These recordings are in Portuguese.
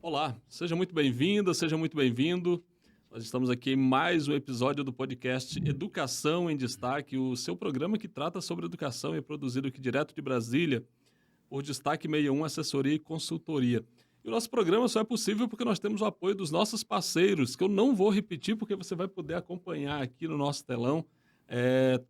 Olá, seja muito bem-vinda, seja muito bem-vindo. Nós estamos aqui em mais um episódio do podcast Educação em Destaque, o seu programa que trata sobre educação e é produzido aqui direto de Brasília por Destaque 61 Assessoria e Consultoria. E o nosso programa só é possível porque nós temos o apoio dos nossos parceiros, que eu não vou repetir porque você vai poder acompanhar aqui no nosso telão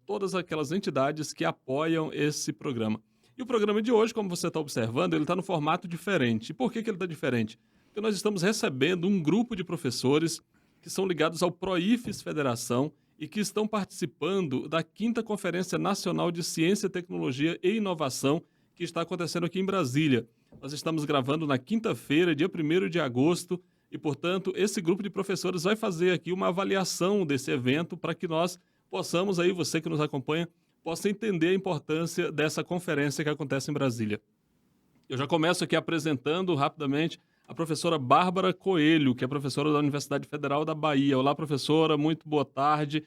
todas aquelas entidades que apoiam esse programa. E o programa de hoje, como você está observando, ele está no formato diferente. E por que ele está diferente? Porque nós estamos recebendo um grupo de professores que são ligados ao PROIFES Federação e que estão participando da 5ª Conferência Nacional de Ciência, Tecnologia e Inovação, que está acontecendo aqui em Brasília. Nós estamos gravando na quinta-feira, dia 1º de agosto, e, portanto, esse grupo de professores vai fazer aqui uma avaliação desse evento para que nós possamos, aí, você que nos acompanha, possa entender a importância dessa conferência que acontece em Brasília. Eu já começo aqui apresentando rapidamente a professora Bárbara Coelho, que é professora da Universidade Federal da Bahia. Olá, professora, muito boa tarde.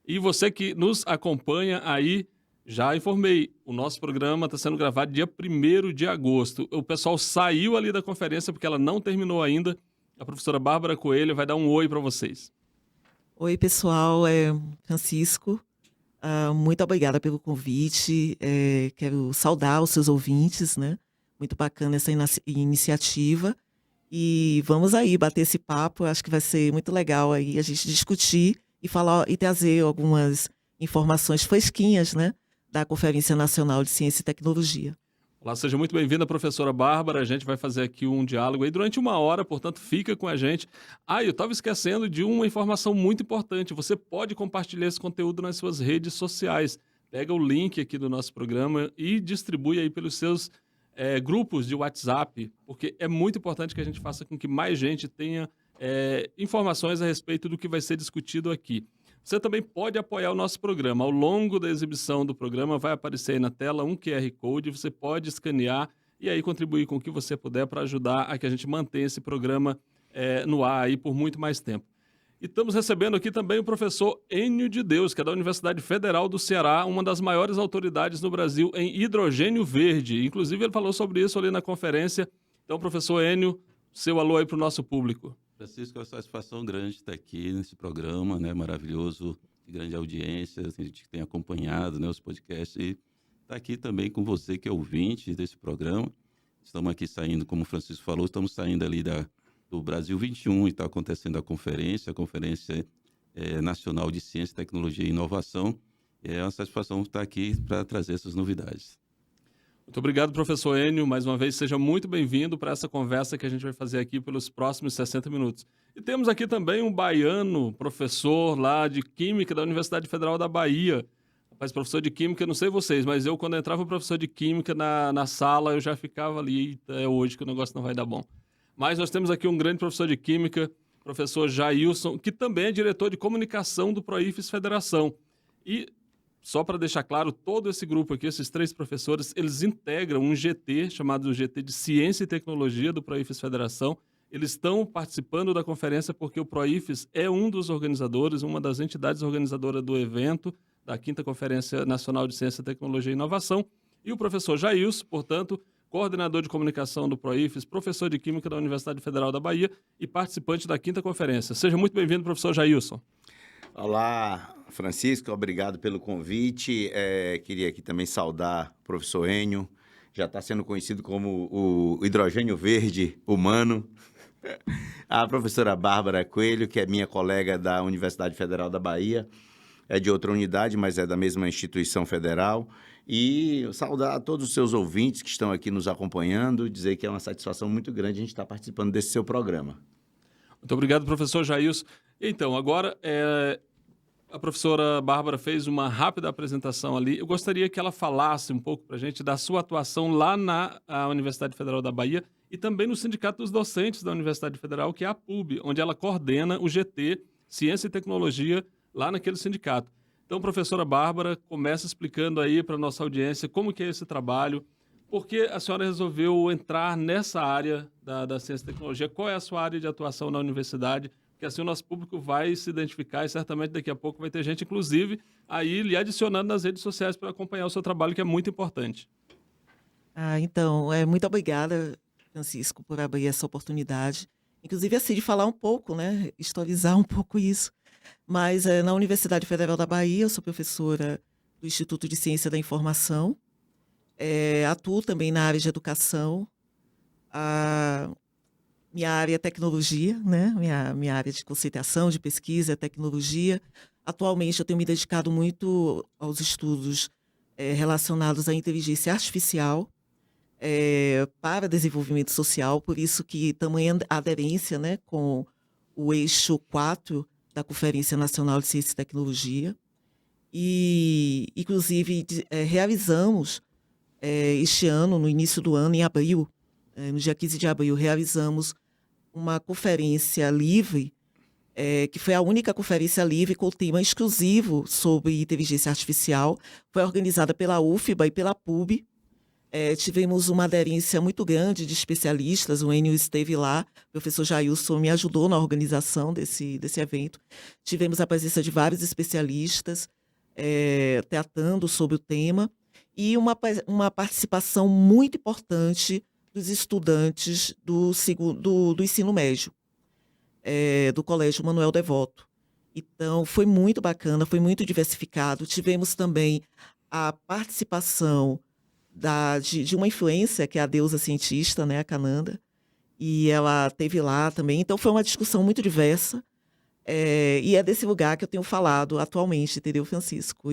E você que nos acompanha aí, já informei, o nosso programa está sendo gravado dia 1º de agosto. O pessoal saiu ali da conferência porque ela não terminou ainda. A professora Bárbara Coelho vai dar um oi para vocês. Oi, pessoal, Francisco. Muito obrigada pelo convite. Quero saudar os seus ouvintes, né? Muito bacana essa iniciativa. E vamos aí bater esse papo. Acho que vai ser muito legal aí a gente discutir e falar e trazer algumas informações fresquinhas, né? Da Conferência Nacional de Ciência e Tecnologia. Olá, seja muito bem-vinda, professora Bárbara. A gente vai fazer aqui um diálogo aí durante 1 hora, portanto, fica com a gente. Eu estava esquecendo de uma informação muito importante. Você pode compartilhar esse conteúdo nas suas redes sociais. Pega o link aqui do nosso programa e distribui aí pelos seus grupos de WhatsApp, porque é muito importante que a gente faça com que mais gente tenha informações a respeito do que vai ser discutido aqui. Você também pode apoiar o nosso programa. Ao longo da exibição do programa vai aparecer aí na tela um QR Code, você pode escanear e aí contribuir com o que você puder para ajudar a que a gente mantenha esse programa no ar aí por muito mais tempo. E estamos recebendo aqui também o professor Enio de Deus, que é da Universidade Federal do Ceará, uma das maiores autoridades no Brasil em hidrogênio verde. Inclusive, ele falou sobre isso ali na conferência. Então, professor Enio, seu alô aí para o nosso público. Francisco, é uma satisfação grande estar aqui nesse programa, né, maravilhoso, de grande audiência, a gente tem acompanhado, né, os podcasts, e estar aqui também com você que é ouvinte desse programa. Estamos aqui saindo, como o Francisco falou, estamos saindo ali do Brasil 21 e está acontecendo a Conferência Nacional de Ciência, Tecnologia e Inovação. É uma satisfação estar aqui para trazer essas novidades. Muito obrigado, professor Enio. Mais uma vez, seja muito bem-vindo para essa conversa que a gente vai fazer aqui pelos próximos 60 minutos. E temos aqui também um baiano, professor lá de Química da Universidade Federal da Bahia. Rapaz, professor de Química, não sei vocês, mas eu, quando entrava o professor de Química na sala, eu já ficava ali, é hoje que o negócio não vai dar bom. Mas nós temos aqui um grande professor de Química, professor Jailson, que também é diretor de comunicação do PROIFES Federação. E só para deixar claro, todo esse grupo aqui, esses 3 professores, eles integram um GT, chamado GT de Ciência e Tecnologia do PROIFES Federação. Eles estão participando da conferência porque o PROIFES é um dos organizadores, uma das entidades organizadoras do evento, da 5ª Conferência Nacional de Ciência, Tecnologia e Inovação. E o professor Jailson, portanto, coordenador de comunicação do PROIFES, professor de Química da Universidade Federal da Bahia e participante da 5ª Conferência. Seja muito bem-vindo, professor Jailson. Olá, Francisco, obrigado pelo convite. Queria aqui também saudar o professor Enio, já está sendo conhecido como o hidrogênio verde humano. A professora Bárbara Coelho, que é minha colega da Universidade Federal da Bahia, é de outra unidade, mas é da mesma instituição federal. E saudar a todos os seus ouvintes que estão aqui nos acompanhando, dizer que é uma satisfação muito grande a gente estar participando desse seu programa. Muito obrigado, professor Jailson. Então, agora, a professora Bárbara fez uma rápida apresentação ali. Eu gostaria que ela falasse um pouco para a gente da sua atuação lá na Universidade Federal da Bahia e também no Sindicato dos Docentes da Universidade Federal, que é a PUB, onde ela coordena o GT, Ciência e Tecnologia, lá naquele sindicato. Então, professora Bárbara, começa explicando aí para a nossa audiência como que é esse trabalho, por que a senhora resolveu entrar nessa área da ciência e tecnologia, qual é a sua área de atuação na universidade, porque assim o nosso público vai se identificar e certamente daqui a pouco vai ter gente, inclusive, aí lhe adicionando nas redes sociais para acompanhar o seu trabalho, que é muito importante. Então, muito obrigada, Francisco, por abrir essa oportunidade. Inclusive, a Cid falar um pouco, né, historizar um pouco isso. Mas na Universidade Federal da Bahia, eu sou professora do Instituto de Ciência da Informação, atuo também na área de educação, a minha área é tecnologia, né, minha área de conceituação, de pesquisa é tecnologia. Atualmente, eu tenho me dedicado muito aos estudos relacionados à inteligência artificial, para desenvolvimento social, por isso que tamanha aderência, né, com o eixo 4 da Conferência Nacional de Ciência e Tecnologia. E, inclusive, realizamos, este ano, no início do ano, em abril, no dia 15 de abril, realizamos uma conferência livre, que foi a única conferência livre com tema exclusivo sobre inteligência artificial. Foi organizada pela UFBA e pela PUB. Tivemos uma aderência muito grande de especialistas, o Enio esteve lá, o professor Jailson me ajudou na organização desse evento. Tivemos a presença de vários especialistas tratando sobre o tema e uma participação muito importante dos estudantes do ensino médio, do Colégio Manuel Devoto. Então, foi muito bacana, foi muito diversificado. Tivemos também a participação de uma influência, que é a deusa cientista, né, a Cananda, e ela teve lá também. Então, foi uma discussão muito diversa, e é desse lugar que eu tenho falado atualmente, entendeu, Francisco?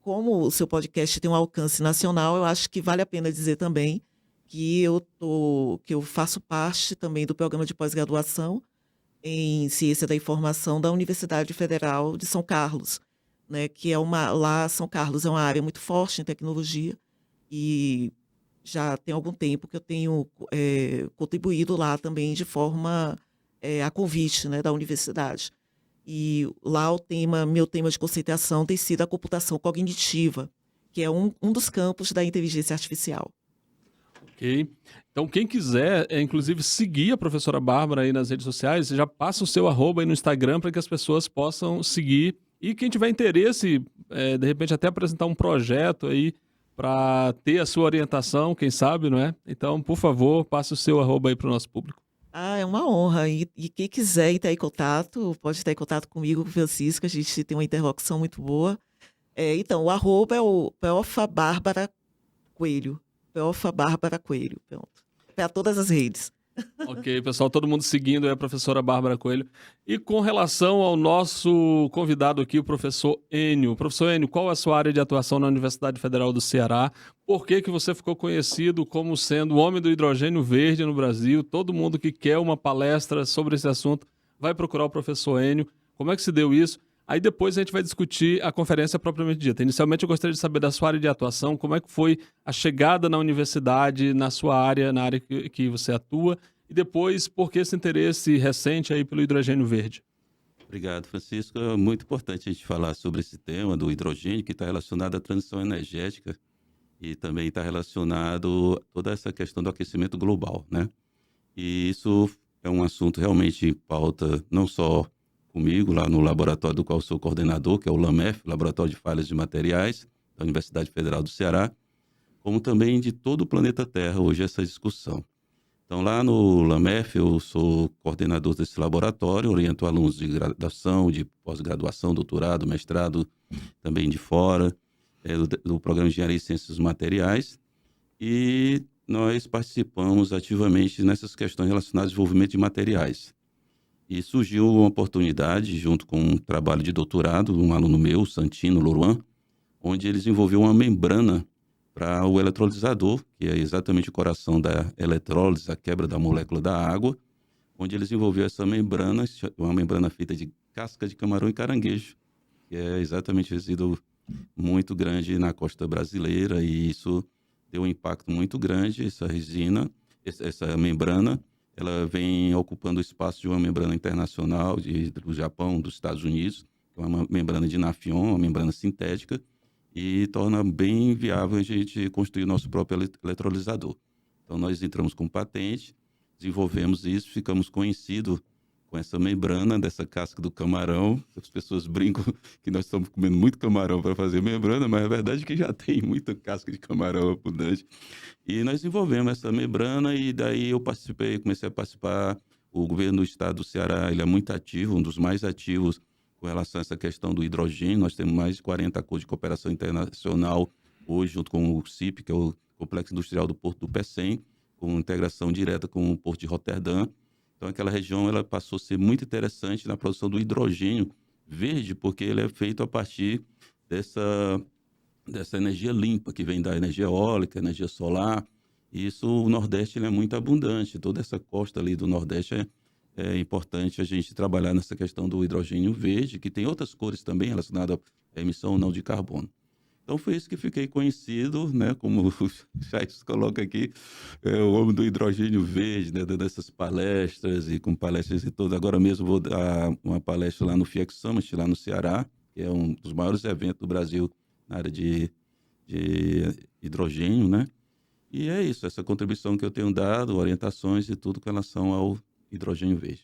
Como o seu podcast tem um alcance nacional, eu acho que vale a pena dizer também que eu faço parte também do programa de pós-graduação em Ciência da Informação da Universidade Federal de São Carlos, né, que lá São Carlos é uma área muito forte em tecnologia e já tem algum tempo que eu tenho contribuído lá também de forma a convite, né, da universidade. E lá meu tema de conceituação tem sido a computação cognitiva, que é um dos campos da inteligência artificial. Ok. Então, quem quiser, inclusive, seguir a professora Bárbara aí nas redes sociais, já passa o seu @ aí no Instagram para que as pessoas possam seguir. E quem tiver interesse, de repente até apresentar um projeto aí para ter a sua orientação, quem sabe, não é? Então, por favor, passe o seu @ aí para o nosso público. É uma honra. E quem quiser estar em contato, pode estar em contato comigo, com o Francisco, a gente tem uma interlocução muito boa. Então, o @ é o Profa Bárbara Coelho. Profa Bárbara Coelho, pronto. Para todas as redes. Ok, pessoal, todo mundo seguindo a professora Bárbara Coelho. E com relação ao nosso convidado aqui, o professor Enio. Professor Enio, qual é a sua área de atuação na Universidade Federal do Ceará? Por que você ficou conhecido como sendo o homem do hidrogênio verde no Brasil? Todo mundo que quer uma palestra sobre esse assunto vai procurar o professor Enio. Como é que se deu isso? Aí depois a gente vai discutir a conferência propriamente dita. Inicialmente eu gostaria de saber da sua área de atuação, como é que foi a chegada na universidade, na sua área, na área que você atua, e depois por que esse interesse recente aí pelo hidrogênio verde. Obrigado, Francisco. É muito importante a gente falar sobre esse tema do hidrogênio, que está relacionado à transição energética e também está relacionado a toda essa questão do aquecimento global, né? E isso é um assunto realmente em pauta, não só comigo, lá no laboratório do qual sou coordenador, que é o LAMEF, Laboratório de Falhas de Materiais, da Universidade Federal do Ceará, como também de todo o planeta Terra, hoje essa discussão. Então, lá no LAMEF, eu sou coordenador desse laboratório, oriento alunos de graduação, de pós-graduação, doutorado, mestrado, também de fora, do programa de Engenharia e Ciências dos Materiais, e nós participamos ativamente nessas questões relacionadas ao desenvolvimento de materiais. E surgiu uma oportunidade, junto com um trabalho de doutorado, um aluno meu, Santino Loruan, onde ele desenvolveu uma membrana para o eletrolisador, que é exatamente o coração da eletrólise, a quebra da molécula da água, onde ele desenvolveu essa membrana, uma membrana feita de casca de camarão e caranguejo, que é exatamente resíduo muito grande na costa brasileira, e isso deu um impacto muito grande, essa resina, essa membrana, ela vem ocupando o espaço de uma membrana internacional do Japão, dos Estados Unidos, que é uma membrana de Nafion, uma membrana sintética, e torna bem viável a gente construir o nosso próprio eletrolisador. Então, nós entramos com patente, desenvolvemos isso, ficamos conhecidos com essa membrana dessa casca do camarão. As pessoas brincam que nós estamos comendo muito camarão para fazer membrana, mas a verdade é que já tem muita casca de camarão abundante. E nós desenvolvemos essa membrana e daí eu comecei a participar. O governo do estado do Ceará, ele é muito ativo, um dos mais ativos com relação a essa questão do hidrogênio. Nós temos mais de 40 acordos de cooperação internacional hoje, junto com o CIP, que é o Complexo Industrial do Porto do Pecém, com integração direta com o Porto de Roterdã. Então, aquela região ela passou a ser muito interessante na produção do hidrogênio verde, porque ele é feito a partir dessa energia limpa, que vem da energia eólica, energia solar. E isso, o Nordeste ele é muito abundante. Toda essa costa ali do Nordeste é importante a gente trabalhar nessa questão do hidrogênio verde, que tem outras cores também relacionadas à emissão ou não de carbono. Então, foi isso que fiquei conhecido, né, como o Charles coloca aqui, o homem do hidrogênio verde, né, dando essas palestras e com palestras e tudo. Agora mesmo vou dar uma palestra lá no FIEX Summit, lá no Ceará, que é um dos maiores eventos do Brasil na área de hidrogênio, né? E é isso, essa contribuição que eu tenho dado, orientações e tudo com relação ao hidrogênio verde.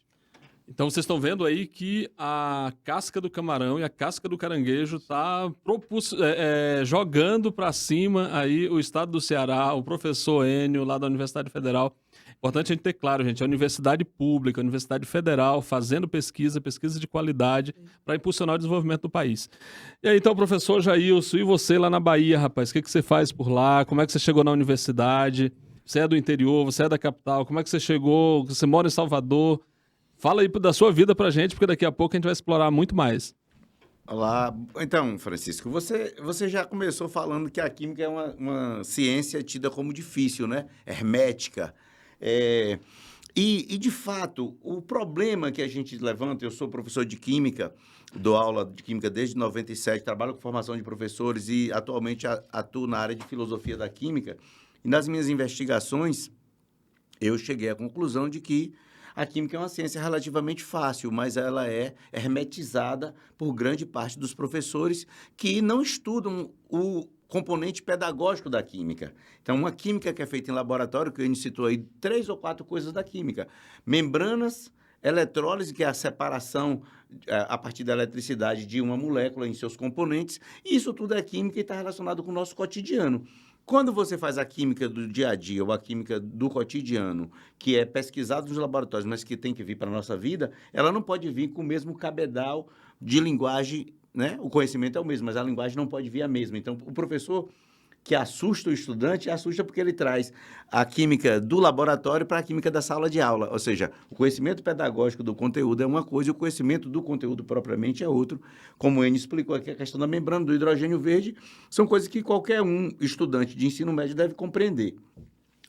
Então, vocês estão vendo aí que a casca do camarão e a casca do caranguejo está jogando para cima aí o estado do Ceará, o professor Enio, lá da Universidade Federal. Importante a gente ter claro, gente, a universidade pública, a universidade federal, fazendo pesquisa de qualidade para impulsionar o desenvolvimento do país. E aí, então, professor Jailson, e você lá na Bahia, rapaz, o que você faz por lá? Como é que você chegou na universidade? Você é do interior, você é da capital, como é que você chegou? Você mora em Salvador? Fala aí da sua vida pra gente, porque daqui a pouco a gente vai explorar muito mais. Olá. Então, Francisco, você já começou falando que a química é uma ciência tida como difícil, né? Hermética. E, de fato, o problema que a gente levanta, eu sou professor de química, dou aula de química desde 97, trabalho com formação de professores e atualmente atuo na área de filosofia da química. E nas minhas investigações, eu cheguei à conclusão de que a química é uma ciência relativamente fácil, mas ela é hermetizada por grande parte dos professores que não estudam o componente pedagógico da química. Então, uma química que é feita em laboratório, que a gente citou aí 3 ou 4 coisas da química. Membranas, eletrólise, que é a separação a partir da eletricidade de uma molécula em seus componentes. E isso tudo é química e está relacionado com o nosso cotidiano. Quando você faz a química do dia a dia ou a química do cotidiano, que é pesquisada nos laboratórios, mas que tem que vir para a nossa vida, ela não pode vir com o mesmo cabedal de linguagem, né? O conhecimento é o mesmo, mas a linguagem não pode vir a mesma. Então, o professor que assusta o estudante, assusta porque ele traz a química do laboratório para a química da sala de aula. Ou seja, o conhecimento pedagógico do conteúdo é uma coisa e o conhecimento do conteúdo propriamente é outro. Como o Enio explicou aqui, a questão da membrana, do hidrogênio verde, são coisas que qualquer estudante de ensino médio deve compreender.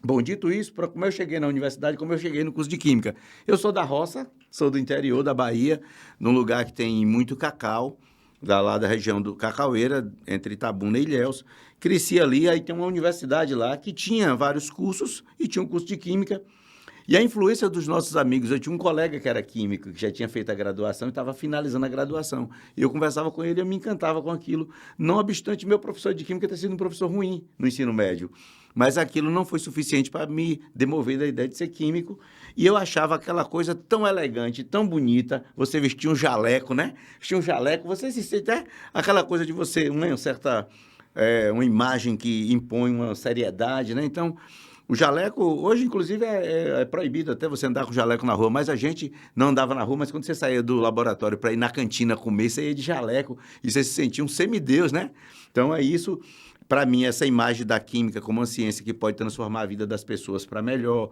Bom, dito isso, como eu cheguei na universidade, como eu cheguei no curso de Química. Eu sou da roça, sou do interior da Bahia, num lugar que tem muito cacau, lá da região do Cacaueira, entre Itabuna e Ilhéus. Cresci ali, aí tem uma universidade lá que tinha vários cursos e tinha um curso de Química. E a influência dos nossos amigos, eu tinha um colega que era químico, que já tinha feito a graduação e estava finalizando a graduação. E eu conversava com ele e eu me encantava com aquilo, não obstante meu professor de Química ter sido um professor ruim no ensino médio. Mas aquilo não foi suficiente para me demover da ideia de ser químico. E eu achava aquela coisa tão elegante, tão bonita. Você vestia um jaleco, né? Vestia um jaleco, você se sente aquela coisa de você, uma certa... uma imagem que impõe uma seriedade, né? Então, o jaleco, hoje, inclusive, é proibido até você andar com jaleco na rua, mas a gente não andava na rua, mas quando você saía do laboratório para ir na cantina comer, você ia de jaleco e você se sentia um semideus, né? Então, é isso, para mim, essa imagem da química como uma ciência que pode transformar a vida das pessoas para melhor,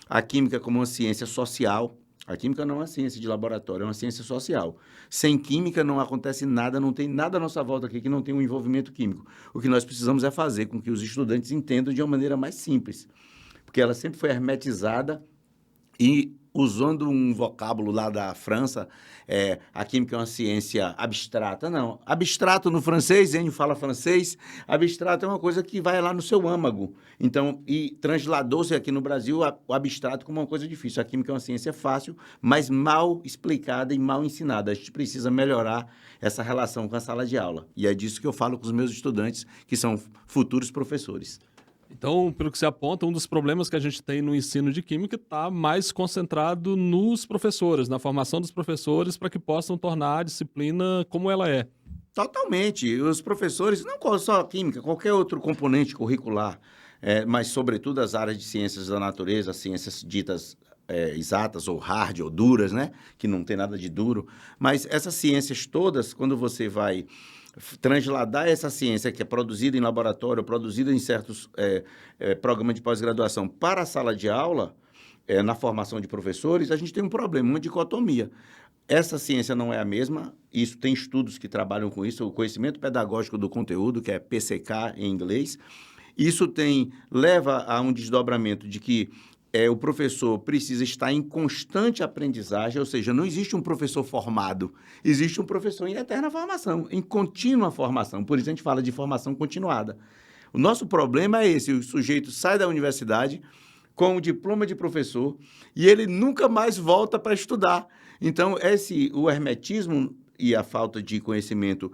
a química como uma ciência social. A química não é uma ciência de laboratório, é uma ciência social. Sem química não acontece nada, não tem nada à nossa volta aqui que não tenha um envolvimento químico. O que nós precisamos é fazer com que os estudantes entendam de uma maneira mais simples, porque ela sempre foi hermetizada e, usando um vocábulo lá da França, a química é uma ciência abstrata. Não, abstrato no francês, Enio fala francês, abstrato é uma coisa que vai lá no seu âmago. Então, e transladou-se aqui no Brasil o abstrato como uma coisa difícil. A química é uma ciência fácil, mas mal explicada e mal ensinada. A gente precisa melhorar essa relação com a sala de aula. E é disso que eu falo com os meus estudantes, que são futuros professores. Então, pelo que você aponta, um dos problemas que a gente tem no ensino de química está mais concentrado nos professores, na formação dos professores, para que possam tornar a disciplina como ela é. Totalmente. Os professores, não só a química, qualquer outro componente curricular, mas sobretudo as áreas de ciências da natureza, ciências ditas exatas ou hard ou duras, né? Que não tem nada de duro. Mas essas ciências todas, quando você vai transladar essa ciência que é produzida em laboratório, produzida em certos programas de pós-graduação para a sala de aula, na formação de professores, a gente tem um problema, uma dicotomia. Essa ciência não é a mesma, isso tem estudos que trabalham com isso, o conhecimento pedagógico do conteúdo, que é PCK em inglês. Isso leva a um desdobramento de que o professor precisa estar em constante aprendizagem, ou seja, não existe um professor formado, existe um professor em eterna formação, em contínua formação. Por isso a gente fala de formação continuada. O nosso problema é esse: o sujeito sai da universidade com o diploma de professor e ele nunca mais volta para estudar. Então, o hermetismo e a falta de conhecimento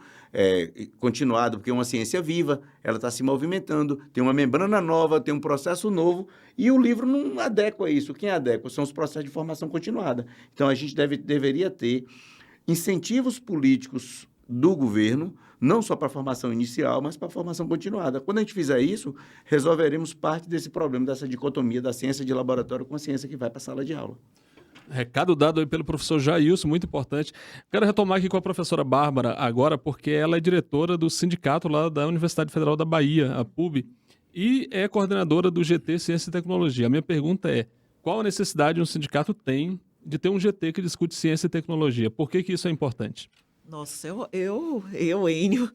continuado, porque é uma ciência viva, ela está se movimentando, tem uma membrana nova, tem um processo novo, e o livro não adequa a isso. Quem adequa são os processos de formação continuada. Então, a gente deveria ter incentivos políticos do governo, não só para a formação inicial, mas para a formação continuada. Quando a gente fizer isso, resolveremos parte desse problema, dessa dicotomia da ciência de laboratório com a ciência que vai para a sala de aula. Recado dado aí pelo professor Jailson, muito importante. Quero retomar aqui com a professora Bárbara agora, porque ela é diretora do sindicato lá da Universidade Federal da Bahia, a PUB, e é coordenadora do GT Ciência e Tecnologia. A minha pergunta é: qual a necessidade um sindicato tem de ter um GT que discute ciência e tecnologia? Por que isso é importante? Nossa, Enio,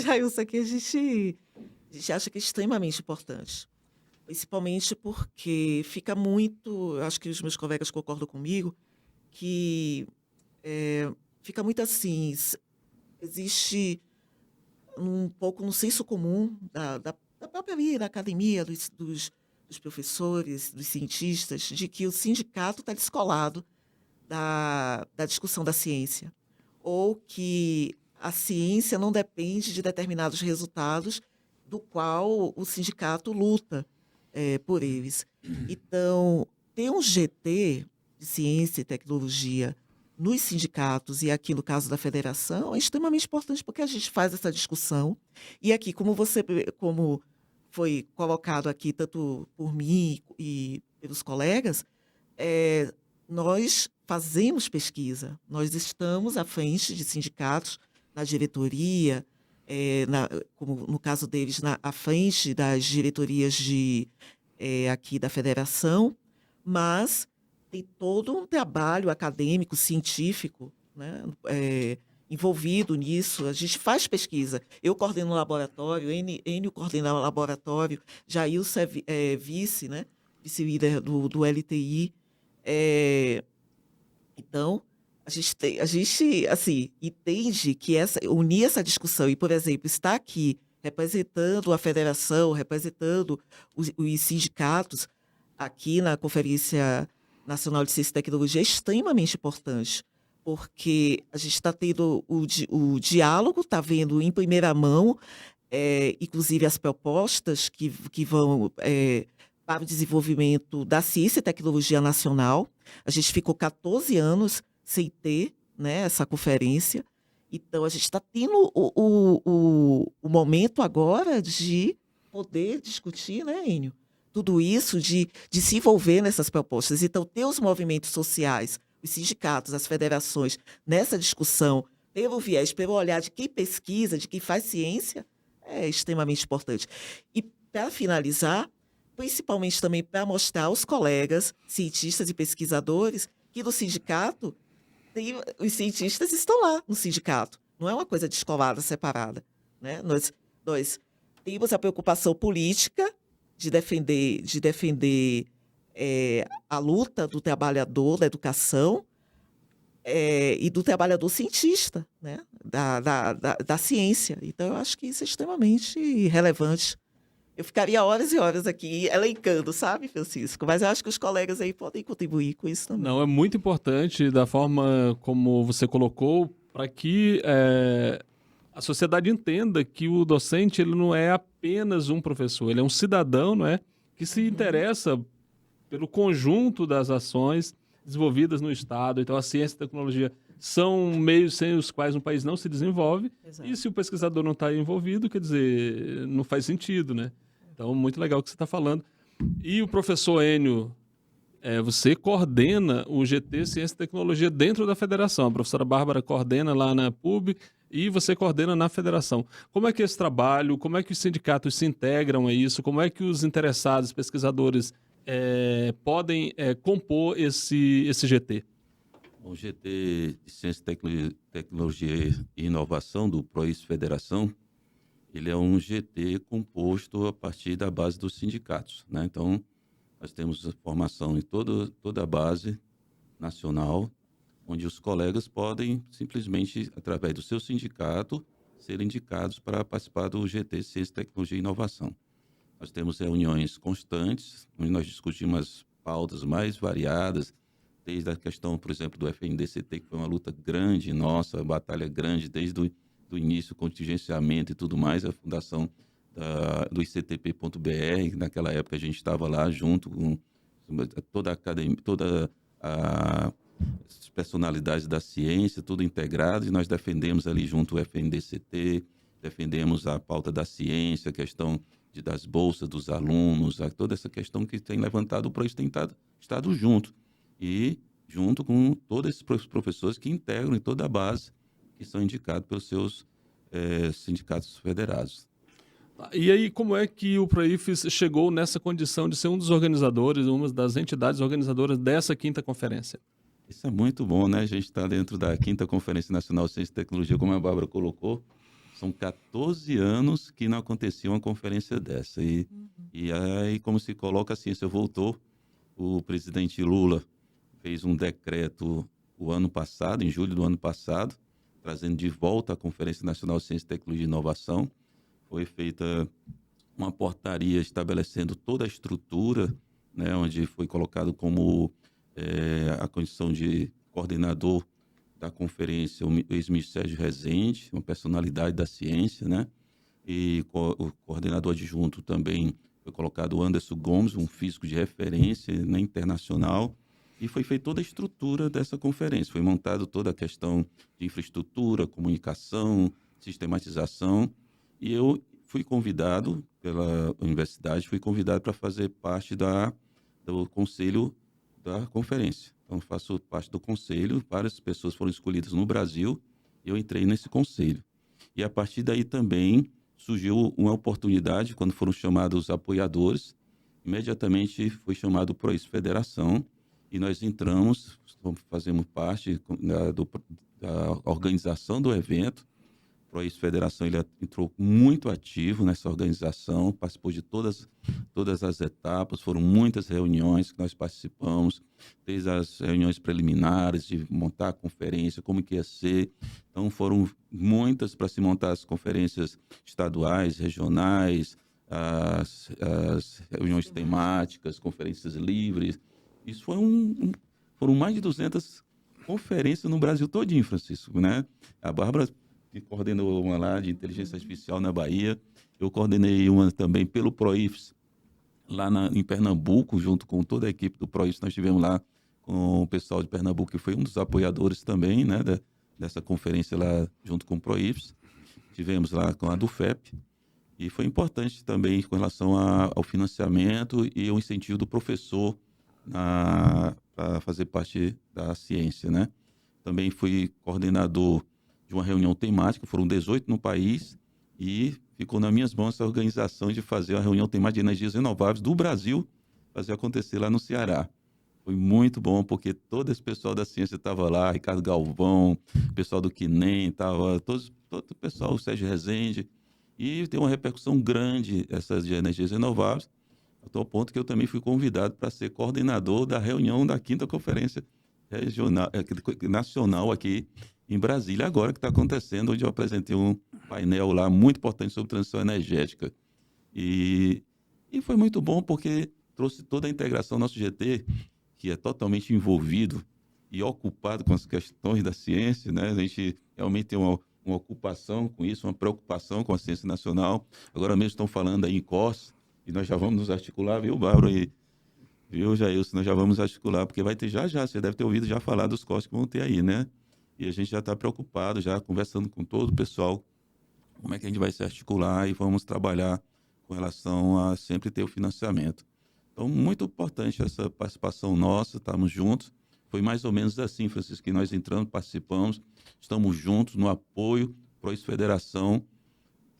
Jailson, aqui a gente acha que é extremamente importante. Principalmente porque fica muito, acho que os meus colegas concordam comigo, que fica muito assim, existe um pouco no senso comum da própria vida, da academia, dos professores, dos cientistas, de que o sindicato está descolado da discussão da ciência, ou que a ciência não depende de determinados resultados do qual o sindicato luta por eles. Então, ter um GT de ciência e tecnologia nos sindicatos, e aqui no caso da federação, é extremamente importante, porque a gente faz essa discussão. E aqui, como foi colocado aqui, tanto por mim e pelos colegas, nós fazemos pesquisa, nós estamos à frente de sindicatos, na diretoria, como no caso deles, à frente das diretorias aqui da federação, mas tem todo um trabalho acadêmico, científico, né, envolvido nisso. A gente faz pesquisa. Eu coordeno o laboratório, Enio coordena o laboratório, Jailson é vice, né, vice-líder do LTI. Então, a gente assim, entende que unir essa discussão e, por exemplo, estar aqui representando a federação, representando os sindicatos aqui na Conferência Nacional de Ciência e Tecnologia é extremamente importante, porque a gente está tendo o diálogo, está vendo em primeira mão, inclusive as propostas que vão para o desenvolvimento da ciência e tecnologia nacional. A gente ficou 14 anos sem ter, né, essa conferência. Então, a gente está tendo o momento agora de poder discutir, né, Enio? Tudo isso, de se envolver nessas propostas. Então, ter os movimentos sociais, os sindicatos, as federações, nessa discussão, pelo viés, pelo olhar de quem pesquisa, de quem faz ciência, é extremamente importante. E, para finalizar, principalmente também para mostrar aos colegas, cientistas e pesquisadores, que no sindicato, os cientistas estão lá no sindicato. Não é uma coisa descolada, separada, né? Nós temos a preocupação política de defender a luta do trabalhador da educação e do trabalhador cientista, né? Da ciência. Então, eu acho que isso é extremamente relevante. Eu ficaria horas e horas aqui elencando, sabe, Francisco? Mas eu acho que os colegas aí podem contribuir com isso também. Não, é muito importante da forma como você colocou, para que a sociedade entenda que o docente ele não é apenas um professor, ele é um cidadão, não é, que se interessa pelo conjunto das ações desenvolvidas no Estado. Então, a ciência e a tecnologia são meios sem os quais um país não se desenvolve. Exato. E se o pesquisador não está envolvido, quer dizer, não faz sentido, né? Então, muito legal o que você está falando. E o professor Enio, você coordena o GT Ciência e Tecnologia dentro da federação. A professora Bárbara coordena lá na PUB e você coordena na federação. Como é que é esse trabalho? Como é que os sindicatos se integram a isso? Como é que os interessados, pesquisadores, podem compor esse GT? O GT de Ciência, Tecnologia e Inovação do PROIS Federação, ele é um GT composto a partir da base dos sindicatos, né? Então, nós temos formação em toda a base nacional, onde os colegas podem simplesmente, através do seu sindicato, ser indicados para participar do GT Ciência, Tecnologia e Inovação. Nós temos reuniões constantes, onde nós discutimos as pautas mais variadas, desde a questão, por exemplo, do FNDCT, que foi uma luta grande nossa, batalha grande desde o início, contingenciamento e tudo mais, a fundação do ICTP.br. Naquela época a gente estava lá junto com toda a academia, as personalidades da ciência, tudo integrado, e nós defendemos ali junto o FNDCT, defendemos a pauta da ciência, a questão das bolsas dos alunos, toda essa questão que tem levantado, o PROIS tem estado junto, e junto com todos esses professores que integram toda a base, que são indicados pelos seus sindicatos federados. E aí, como é que o PROIFES chegou nessa condição de ser um dos organizadores, uma das entidades organizadoras dessa 5ª conferência? Isso é muito bom, né? A gente está dentro da 5ª Conferência Nacional de Ciência e Tecnologia, como a Bárbara colocou. São 14 anos que não acontecia uma conferência dessa. E aí, como se coloca, a ciência voltou. O presidente Lula fez um decreto o ano passado, em julho do ano passado, trazendo de volta a Conferência Nacional de Ciência, Tecnologia e Inovação. Foi feita uma portaria estabelecendo toda a estrutura, né, onde foi colocado como a condição de coordenador da conferência o ex-ministro Sérgio Rezende, uma personalidade da ciência, né? E o coordenador adjunto também foi colocado o Anderson Gomes, um físico de referência, né, internacional, e foi feita toda a estrutura dessa conferência. Foi montada toda a questão de infraestrutura, comunicação, sistematização, e eu fui convidado pela universidade, para fazer parte do conselho da conferência. Então, faço parte do conselho, várias pessoas foram escolhidas no Brasil, e eu entrei nesse conselho. E a partir daí também surgiu uma oportunidade, quando foram chamados os apoiadores, imediatamente foi chamado o PROIS Federação, e nós entramos, fazemos parte da organização do evento. O PROIS Federação ele entrou muito ativo nessa organização, participou de todas as etapas, foram muitas reuniões que nós participamos, desde as reuniões preliminares, de montar a conferência, como que ia ser. Então, foram muitas para se montar as conferências estaduais, regionais, as reuniões temáticas, conferências livres. Isso foram mais de 200 conferências no Brasil todinho, Francisco, né? A Bárbara coordenou uma lá de inteligência artificial na Bahia, eu coordenei uma também pelo PROIFES, lá em Pernambuco, junto com toda a equipe do PROIFES. Nós estivemos lá com o pessoal de Pernambuco, que foi um dos apoiadores também, né, dessa conferência lá junto com o PROIFES. Tivemos lá com a do FEP, e foi importante também com relação ao financiamento e o incentivo do professor para fazer parte da ciência, né? Também fui coordenador de uma reunião temática, foram 18 no país, e ficou nas minhas mãos essa organização de fazer uma reunião temática de energias renováveis do Brasil, fazer acontecer lá no Ceará. Foi muito bom, porque todo esse pessoal da ciência estava lá, Ricardo Galvão, o pessoal do QNEM, todo o pessoal, o Sérgio Rezende, e deu uma repercussão grande essas de energias renováveis, até o ponto que eu também fui convidado para ser coordenador da reunião da 5ª Conferência Nacional aqui em Brasília, agora que está acontecendo, onde eu apresentei um painel lá muito importante sobre transição energética. E foi muito bom, porque trouxe toda a integração. Nosso GT, que é totalmente envolvido e ocupado com as questões da ciência, né? A gente realmente tem uma ocupação com isso, uma preocupação com a ciência nacional. Agora mesmo estão falando aí em CORS, e nós já vamos nos articular, viu, Bárbara? Viu, Jailson? Nós já vamos articular, porque vai ter já, você deve ter ouvido já falar dos CORS que vão ter aí, né? E a gente já está preocupado, já conversando com todo o pessoal, como é que a gente vai se articular e vamos trabalhar com relação a sempre ter o financiamento. Então, muito importante essa participação nossa, estamos juntos. Foi mais ou menos assim, Francisco, que nós entramos, participamos, estamos juntos no apoio PROIS Federação,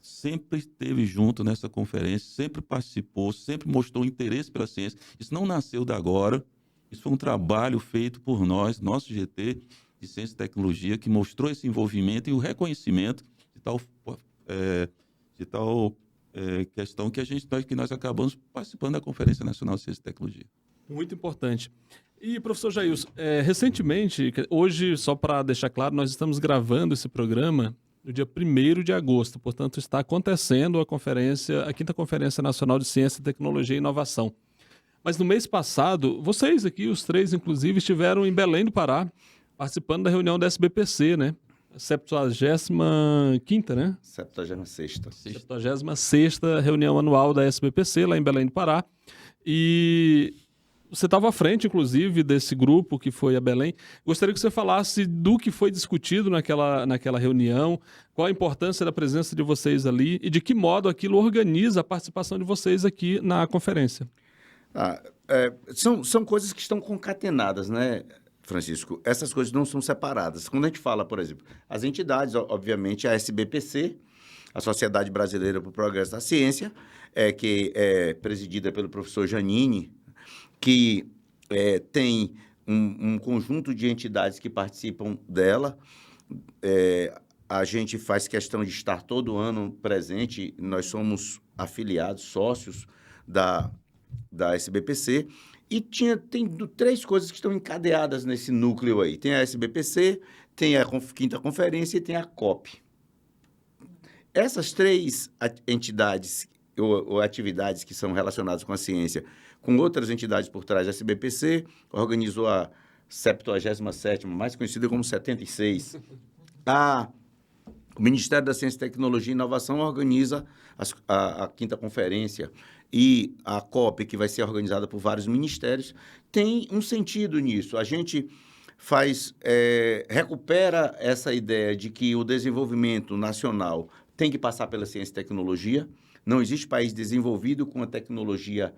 sempre esteve junto nessa conferência, sempre participou, sempre mostrou interesse pela ciência. Isso não nasceu da agora, isso foi um trabalho feito por nós, nosso GT de Ciência e Tecnologia, que mostrou esse envolvimento e o reconhecimento de tal questão que nós acabamos participando da Conferência Nacional de Ciência e Tecnologia. Muito importante. E, professor Jailson, recentemente, hoje, só para deixar claro, nós estamos gravando esse programa no dia 1º de agosto, portanto, está acontecendo a 5ª Conferência Nacional de Ciência, Tecnologia e Inovação. Mas no mês passado, vocês aqui, os três, inclusive, estiveram em Belém do Pará, participando da reunião da SBPC, né? 75ª, né? 76ª. 76ª reunião anual da SBPC, lá em Belém do Pará. E você estava à frente, inclusive, desse grupo que foi a Belém. Gostaria que você falasse do que foi discutido naquela reunião, qual a importância da presença de vocês ali e de que modo aquilo organiza a participação de vocês aqui na conferência. São coisas que estão concatenadas, né, Francisco? Essas coisas não são separadas. Quando a gente fala, por exemplo, as entidades, obviamente, a SBPC, a Sociedade Brasileira para o Progresso da Ciência, que é presidida pelo professor Janine, que tem um conjunto de entidades que participam dela. A gente faz questão de estar todo ano presente, nós somos afiliados, sócios da SBPC, e tem 3 coisas que estão encadeadas nesse núcleo aí. Tem a SBPC, tem a 5ª Conferência e tem a COP. Essas 3 entidades ou atividades que são relacionadas com a ciência, com outras entidades por trás, a SBPC organizou a 77ª, mais conhecida como 76. O Ministério da Ciência, Tecnologia e Inovação organiza a 5ª Conferência, e a COP, que vai ser organizada por vários ministérios, tem um sentido nisso. A gente recupera essa ideia de que o desenvolvimento nacional tem que passar pela ciência e tecnologia. Não existe país desenvolvido com a tecnologia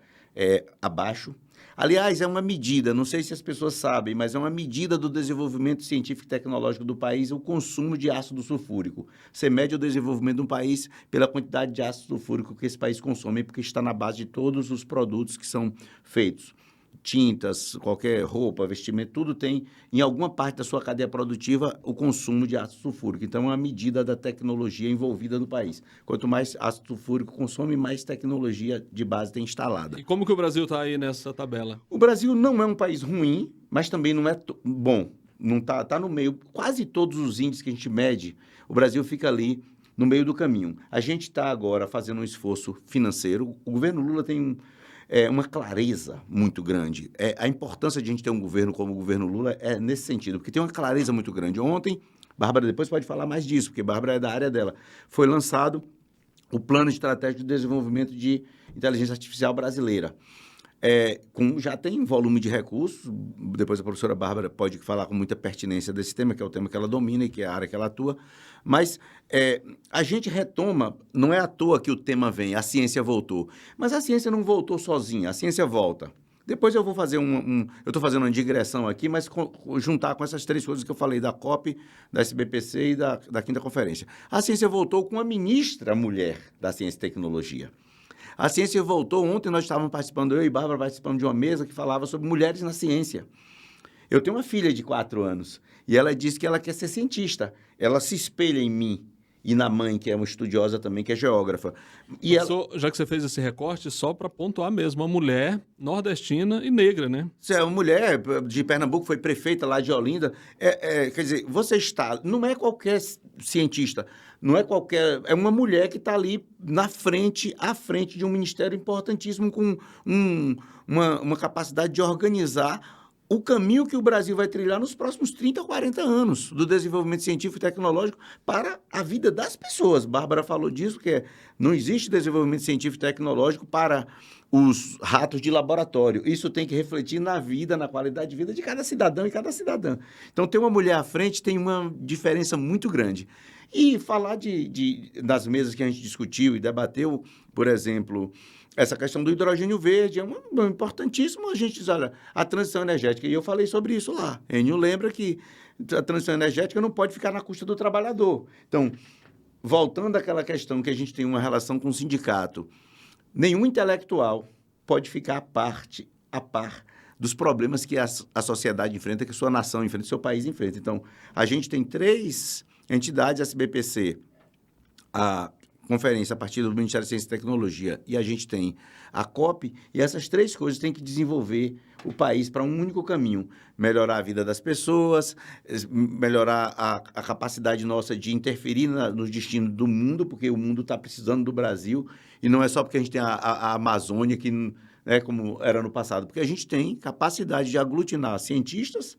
abaixo. Aliás, é uma medida, não sei se as pessoas sabem, mas é uma medida do desenvolvimento científico e tecnológico do país, o consumo de ácido sulfúrico. Você mede o desenvolvimento de um país pela quantidade de ácido sulfúrico que esse país consome, porque está na base de todos os produtos que são feitos. Tintas, qualquer roupa, vestimento, tudo tem, em alguma parte da sua cadeia produtiva, o consumo de ácido sulfúrico. Então, é uma medida da tecnologia envolvida no país. Quanto mais ácido sulfúrico consome, mais tecnologia de base tem instalada. E como que o Brasil está aí nessa tabela? O Brasil não é um país ruim, mas também não é bom. Não tá no meio. Quase todos os índices que a gente mede, o Brasil fica ali no meio do caminho. A gente está agora fazendo um esforço financeiro. O governo Lula tem uma clareza muito grande. A importância de a gente ter um governo como o governo Lula é nesse sentido, porque tem uma clareza muito grande. Ontem, Bárbara depois pode falar mais disso, porque Bárbara é da área dela, foi lançado o Plano Estratégico de Desenvolvimento de Inteligência Artificial Brasileira. Já tem volume de recursos, depois a professora Bárbara pode falar com muita pertinência desse tema, que é o tema que ela domina e que é a área que ela atua, mas a gente retoma, não é à toa que o tema vem, a ciência voltou, mas a ciência não voltou sozinha, a ciência volta. Depois eu vou fazer eu estou fazendo uma digressão aqui, mas juntar com essas 3 coisas que eu falei, da COP, da SBPC e da 5ª Conferência. A ciência voltou com a ministra mulher da Ciência e Tecnologia. A ciência voltou, ontem nós estávamos participando, eu e Bárbara participando de uma mesa que falava sobre mulheres na ciência. Eu tenho uma filha de 4 anos e ela disse que ela quer ser cientista. Ela se espelha em mim e na mãe, que é uma estudiosa também, que é geógrafa. Já que você fez esse recorte, só para pontuar mesmo, uma mulher nordestina e negra, né? É uma mulher de Pernambuco, foi prefeita lá de Olinda. Quer dizer, não é qualquer cientista, não é qualquer... É uma mulher que está ali à frente de um ministério importantíssimo, com uma capacidade de organizar o caminho que o Brasil vai trilhar nos próximos 30 ou 40 anos do desenvolvimento científico e tecnológico para a vida das pessoas. Bárbara falou disso, que não existe desenvolvimento científico e tecnológico para os ratos de laboratório. Isso tem que refletir na vida, na qualidade de vida de cada cidadão e cada cidadã. Então, ter uma mulher à frente tem uma diferença muito grande. E falar das mesas que a gente discutiu e debateu, por exemplo, essa questão do hidrogênio verde é importantíssimo. A gente diz, olha, a transição energética, e eu falei sobre isso lá. Enio lembra que a transição energética não pode ficar na custa do trabalhador. Então, voltando àquela questão que a gente tem uma relação com o sindicato, nenhum intelectual pode ficar a par dos problemas que a sociedade enfrenta, que a sua nação enfrenta, que o seu país enfrenta. Então, a gente tem 3 entidades, a SBPC, a conferência a partir do Ministério da Ciência e Tecnologia, e a gente tem a COP, e essas 3 coisas têm que desenvolver o país para um único caminho: melhorar a vida das pessoas, melhorar a capacidade nossa de interferir nos destinos do mundo, porque o mundo está precisando do Brasil, e não é só porque a gente tem a Amazônia, que como era no passado, porque a gente tem capacidade de aglutinar cientistas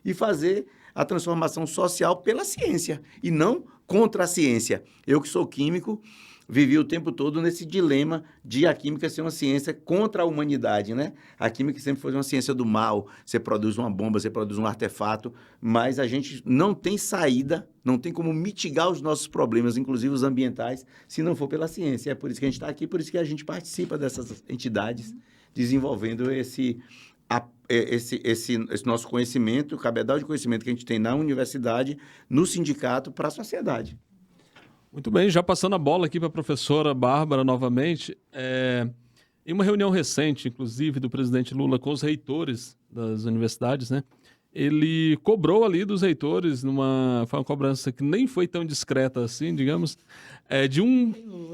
e fazer a transformação social pela ciência, e não contra a ciência. Eu, que sou químico, vivi o tempo todo nesse dilema de a química ser uma ciência contra a humanidade, né? A química sempre foi uma ciência do mal. Você produz uma bomba, você produz um artefato, mas a gente não tem saída, não tem como mitigar os nossos problemas, inclusive os ambientais, se não for pela ciência. É por isso que a gente está aqui, por isso que a gente participa dessas entidades, desenvolvendo esse nosso conhecimento, o cabedal de conhecimento que a gente tem na universidade, no sindicato, para a sociedade. Muito bem, já passando a bola aqui para a professora Bárbara novamente, em uma reunião recente, inclusive, do presidente Lula com os reitores das universidades, né, ele cobrou ali dos reitores, foi uma cobrança que nem foi tão discreta assim, digamos, de um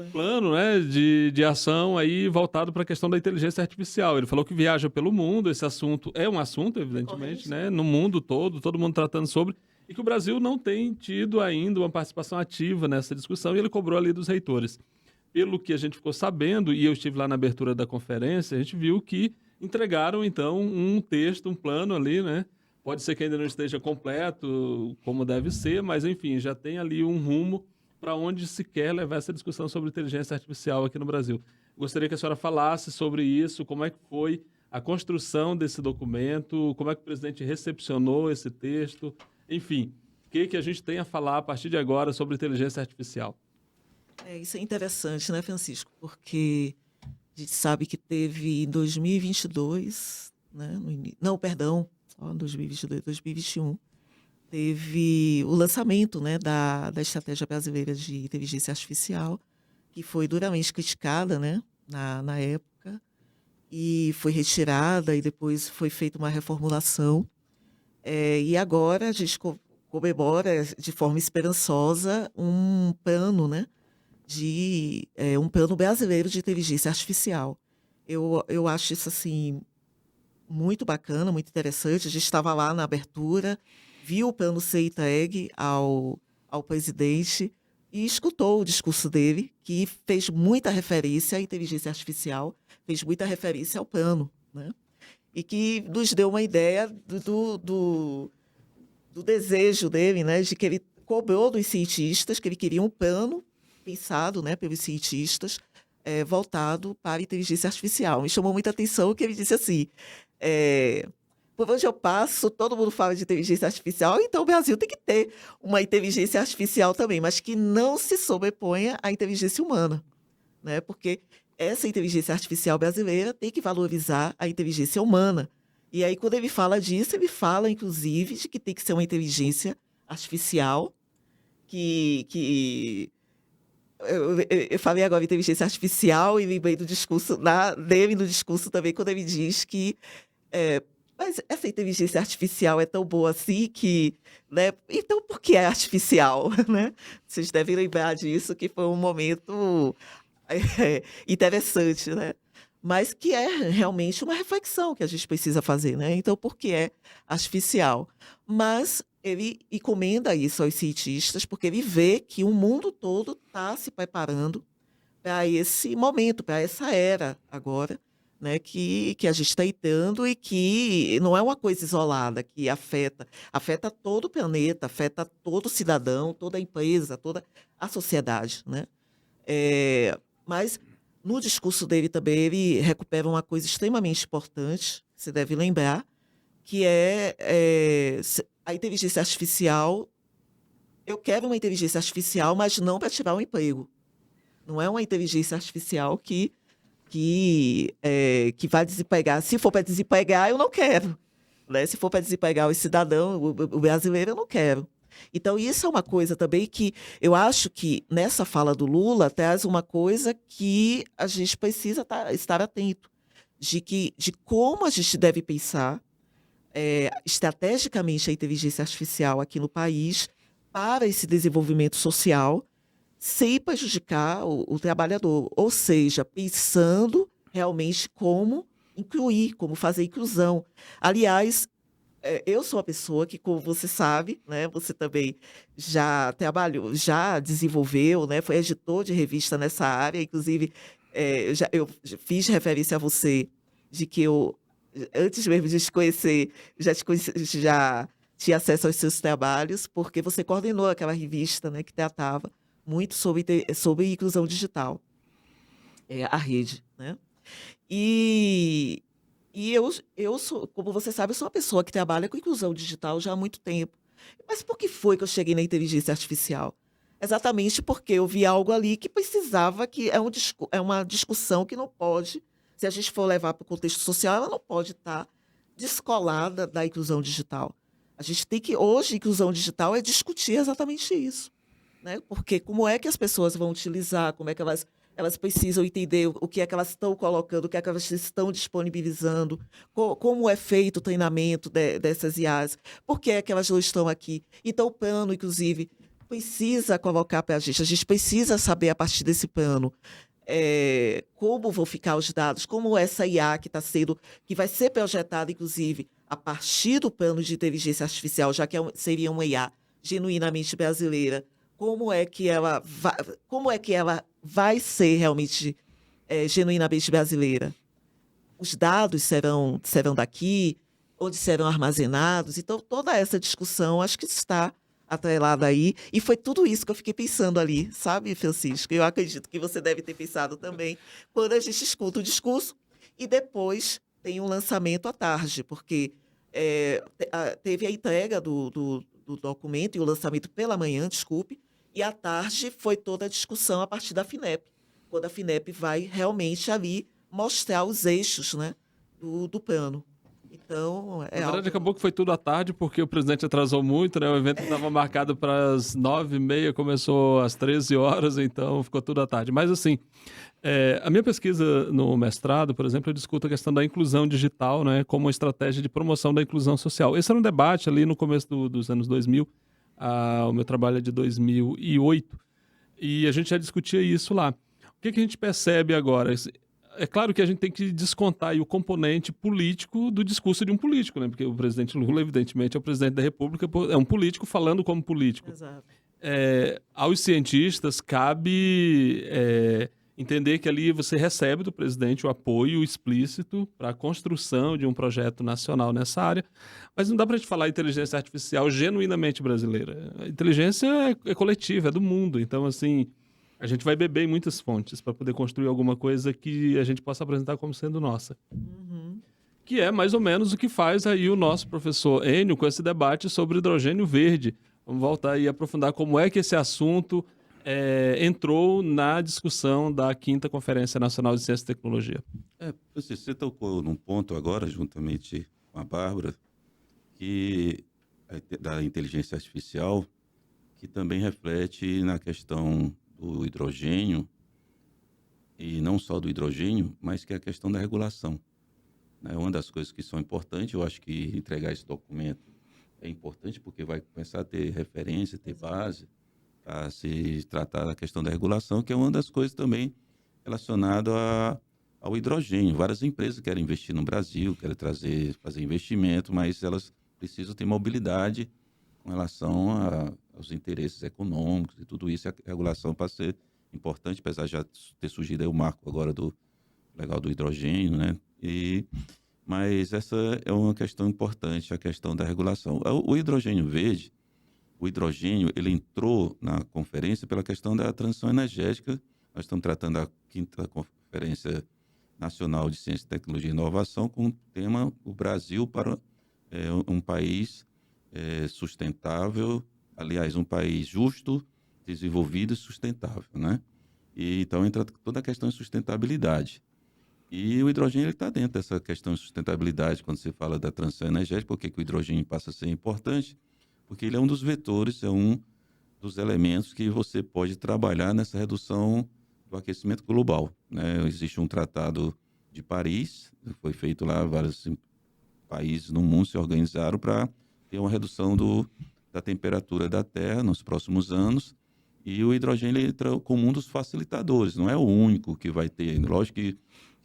plano, né, de ação aí voltado para a questão da inteligência artificial. Ele falou que viaja pelo mundo, esse assunto é um assunto, evidentemente, né, no mundo todo mundo tratando sobre, e que o Brasil não tem tido ainda uma participação ativa nessa discussão, e ele cobrou ali dos reitores. Pelo que a gente ficou sabendo, e eu estive lá na abertura da conferência, a gente viu que entregaram, então, um texto, um plano ali, né? Pode ser que ainda não esteja completo, como deve ser, mas, enfim, já tem ali um rumo para onde se quer levar essa discussão sobre inteligência artificial aqui no Brasil. Gostaria que a senhora falasse sobre isso, como é que foi a construção desse documento, como é que o presidente recepcionou esse texto, enfim, o que a gente tem a falar a partir de agora sobre inteligência artificial. Isso é interessante, né, Francisco? Porque a gente sabe que teve em 2022, né, 2022, 2021, teve o lançamento, né, da Estratégia Brasileira de Inteligência Artificial, que foi duramente criticada, né, na época, e foi retirada, e depois foi feita uma reformulação. E agora a gente comemora de forma esperançosa um plano, né, um plano brasileiro de inteligência artificial. Eu acho isso assim muito bacana, muito interessante. A gente estava lá na abertura, viu o plano ser entregue ao presidente e escutou o discurso dele, que fez muita referência à inteligência artificial, fez muita referência ao plano, né? E que nos deu uma ideia do desejo dele, né, de que ele cobrou dos cientistas, que ele queria um plano pensado, né, pelos cientistas, voltado para a inteligência artificial. Me chamou muita atenção que ele disse assim, por onde eu passo, todo mundo fala de inteligência artificial, então o Brasil tem que ter uma inteligência artificial também, mas que não se sobreponha à inteligência humana, né, porque essa inteligência artificial brasileira tem que valorizar a inteligência humana. E aí, quando ele fala disso, ele fala, inclusive, de que tem que ser uma inteligência artificial eu falei agora inteligência artificial e lembrei do discurso dele, no discurso também, quando ele diz que mas essa inteligência artificial é tão boa assim que, né, então por que é artificial, né? Vocês devem lembrar disso, que foi um momento interessante, né? Mas que é realmente uma reflexão que a gente precisa fazer, né? Então, por que é artificial? Mas ele encomenda isso aos cientistas, porque ele vê que o mundo todo está se preparando para esse momento, para essa era agora, né, que a gente está entrando e que não é uma coisa isolada, que afeta todo o planeta, afeta todo cidadão, toda empresa, toda a sociedade, né? Mas no discurso dele também ele recupera uma coisa extremamente importante, que você deve lembrar, que é a inteligência artificial. Eu quero uma inteligência artificial, mas não para tirar o emprego. Não é uma inteligência artificial que vai desempregar. Se for para desempregar, eu não quero. Né? Se for para desempregar o cidadão, o brasileiro, eu não quero. Então, isso é uma coisa também que eu acho que nessa fala do Lula traz uma coisa que a gente precisa estar atento, de como a gente deve pensar estrategicamente a inteligência artificial aqui no país para esse desenvolvimento social, sem prejudicar o trabalhador. Ou seja, pensando realmente como incluir, como fazer inclusão. Aliás, eu sou uma pessoa que, como você sabe, né, você também já trabalhou, já desenvolveu, né, foi editor de revista nessa área, inclusive eu fiz referência a você de que eu, antes mesmo de te conhecer, já tinha acesso aos seus trabalhos, porque você coordenou aquela revista, né, que tratava muito sobre inclusão digital, a rede, né? E eu sou, como você sabe, eu sou uma pessoa que trabalha com inclusão digital já há muito tempo. Mas por que foi que eu cheguei na inteligência artificial? Exatamente porque eu vi algo ali que precisava, que é uma discussão que não pode, se a gente for levar para o contexto social, ela não pode estar descolada da inclusão digital. A gente tem que, hoje, inclusão digital é discutir exatamente isso, né? Porque como é que as pessoas vão utilizar, como é que elas precisam entender o que é que elas estão colocando, o que é que elas estão disponibilizando, como é feito o treinamento dessas IAs, por que é que elas não estão aqui. Então, o plano, inclusive, precisa colocar para a gente precisa saber, a partir desse plano, como vão ficar os dados, como essa IA que vai ser projetada, inclusive, a partir do plano de inteligência artificial, já que seria uma IA genuinamente brasileira, como é que ela vai ser realmente genuinamente brasileira. Os dados serão daqui, onde serão armazenados. Então, toda essa discussão, acho que está atrelada aí. E foi tudo isso que eu fiquei pensando ali, sabe, Francisco? Eu acredito que você deve ter pensado também, quando a gente escuta o discurso e depois tem um lançamento à tarde, porque teve a entrega do documento e o lançamento pela manhã, desculpe, e à tarde foi toda a discussão a partir da FINEP, quando a FINEP vai realmente ali mostrar os eixos, né, do plano. Então, Na verdade, acabou que foi tudo à tarde, porque o presidente atrasou muito, né? O evento estava marcado para as 9h30, começou às 13 horas, então ficou tudo à tarde. Mas, assim, a minha pesquisa no mestrado, por exemplo, eu discuto a questão da inclusão digital, né, como uma estratégia de promoção da inclusão social. Esse era um debate ali no começo dos anos 2000, o meu trabalho é de 2008, e a gente já discutia isso lá. O que a gente percebe agora? É claro que a gente tem que descontar aí o componente político do discurso de um político, né? Porque o presidente Lula, evidentemente, é o presidente da República, é um político falando como político. Exato. Aos cientistas cabe entender que ali você recebe do presidente o apoio explícito para a construção de um projeto nacional nessa área, mas não dá para a gente falar inteligência artificial genuinamente brasileira. A inteligência é coletiva, é do mundo, então, assim, a gente vai beber em muitas fontes para poder construir alguma coisa que a gente possa apresentar como sendo nossa. Uhum. Que é mais ou menos o que faz aí o nosso professor Enio com esse debate sobre hidrogênio verde. Vamos voltar aí e aprofundar como é que esse assunto entrou na discussão da 5ª Conferência Nacional de Ciência e Tecnologia. Você tocou num ponto agora, juntamente com a Bárbara, da inteligência artificial, que também reflete na questão do hidrogênio, e não só do hidrogênio, mas que é a questão da regulação. Uma das coisas que são importantes, eu acho que entregar esse documento é importante, porque vai começar a ter referência, ter base, a se tratar da questão da regulação, que é uma das coisas também relacionada ao hidrogênio. Várias empresas querem investir no Brasil, querem fazer investimento, mas elas precisam ter mobilidade com relação aos interesses econômicos e tudo isso. A regulação pode ser importante, apesar de já ter surgido aí o marco agora legal do hidrogênio, né? Mas essa é uma questão importante, a questão da regulação. O hidrogênio verde, ele entrou na conferência pela questão da transição energética. Nós estamos tratando a 5ª Conferência Nacional de Ciência, Tecnologia e Inovação com o tema o Brasil para um país sustentável, aliás, um país justo, desenvolvido e sustentável, né? E então entra toda a questão de sustentabilidade. E o hidrogênio está dentro dessa questão de sustentabilidade, quando você fala da transição energética. Por que o hidrogênio passa a ser importante? Porque ele é um dos vetores, é um dos elementos que você pode trabalhar nessa redução do aquecimento global, né? Existe um tratado de Paris, foi feito lá, vários países no mundo se organizaram para ter uma redução da temperatura da Terra nos próximos anos, e o hidrogênio entra como um dos facilitadores, não é o único que vai ter. Lógico que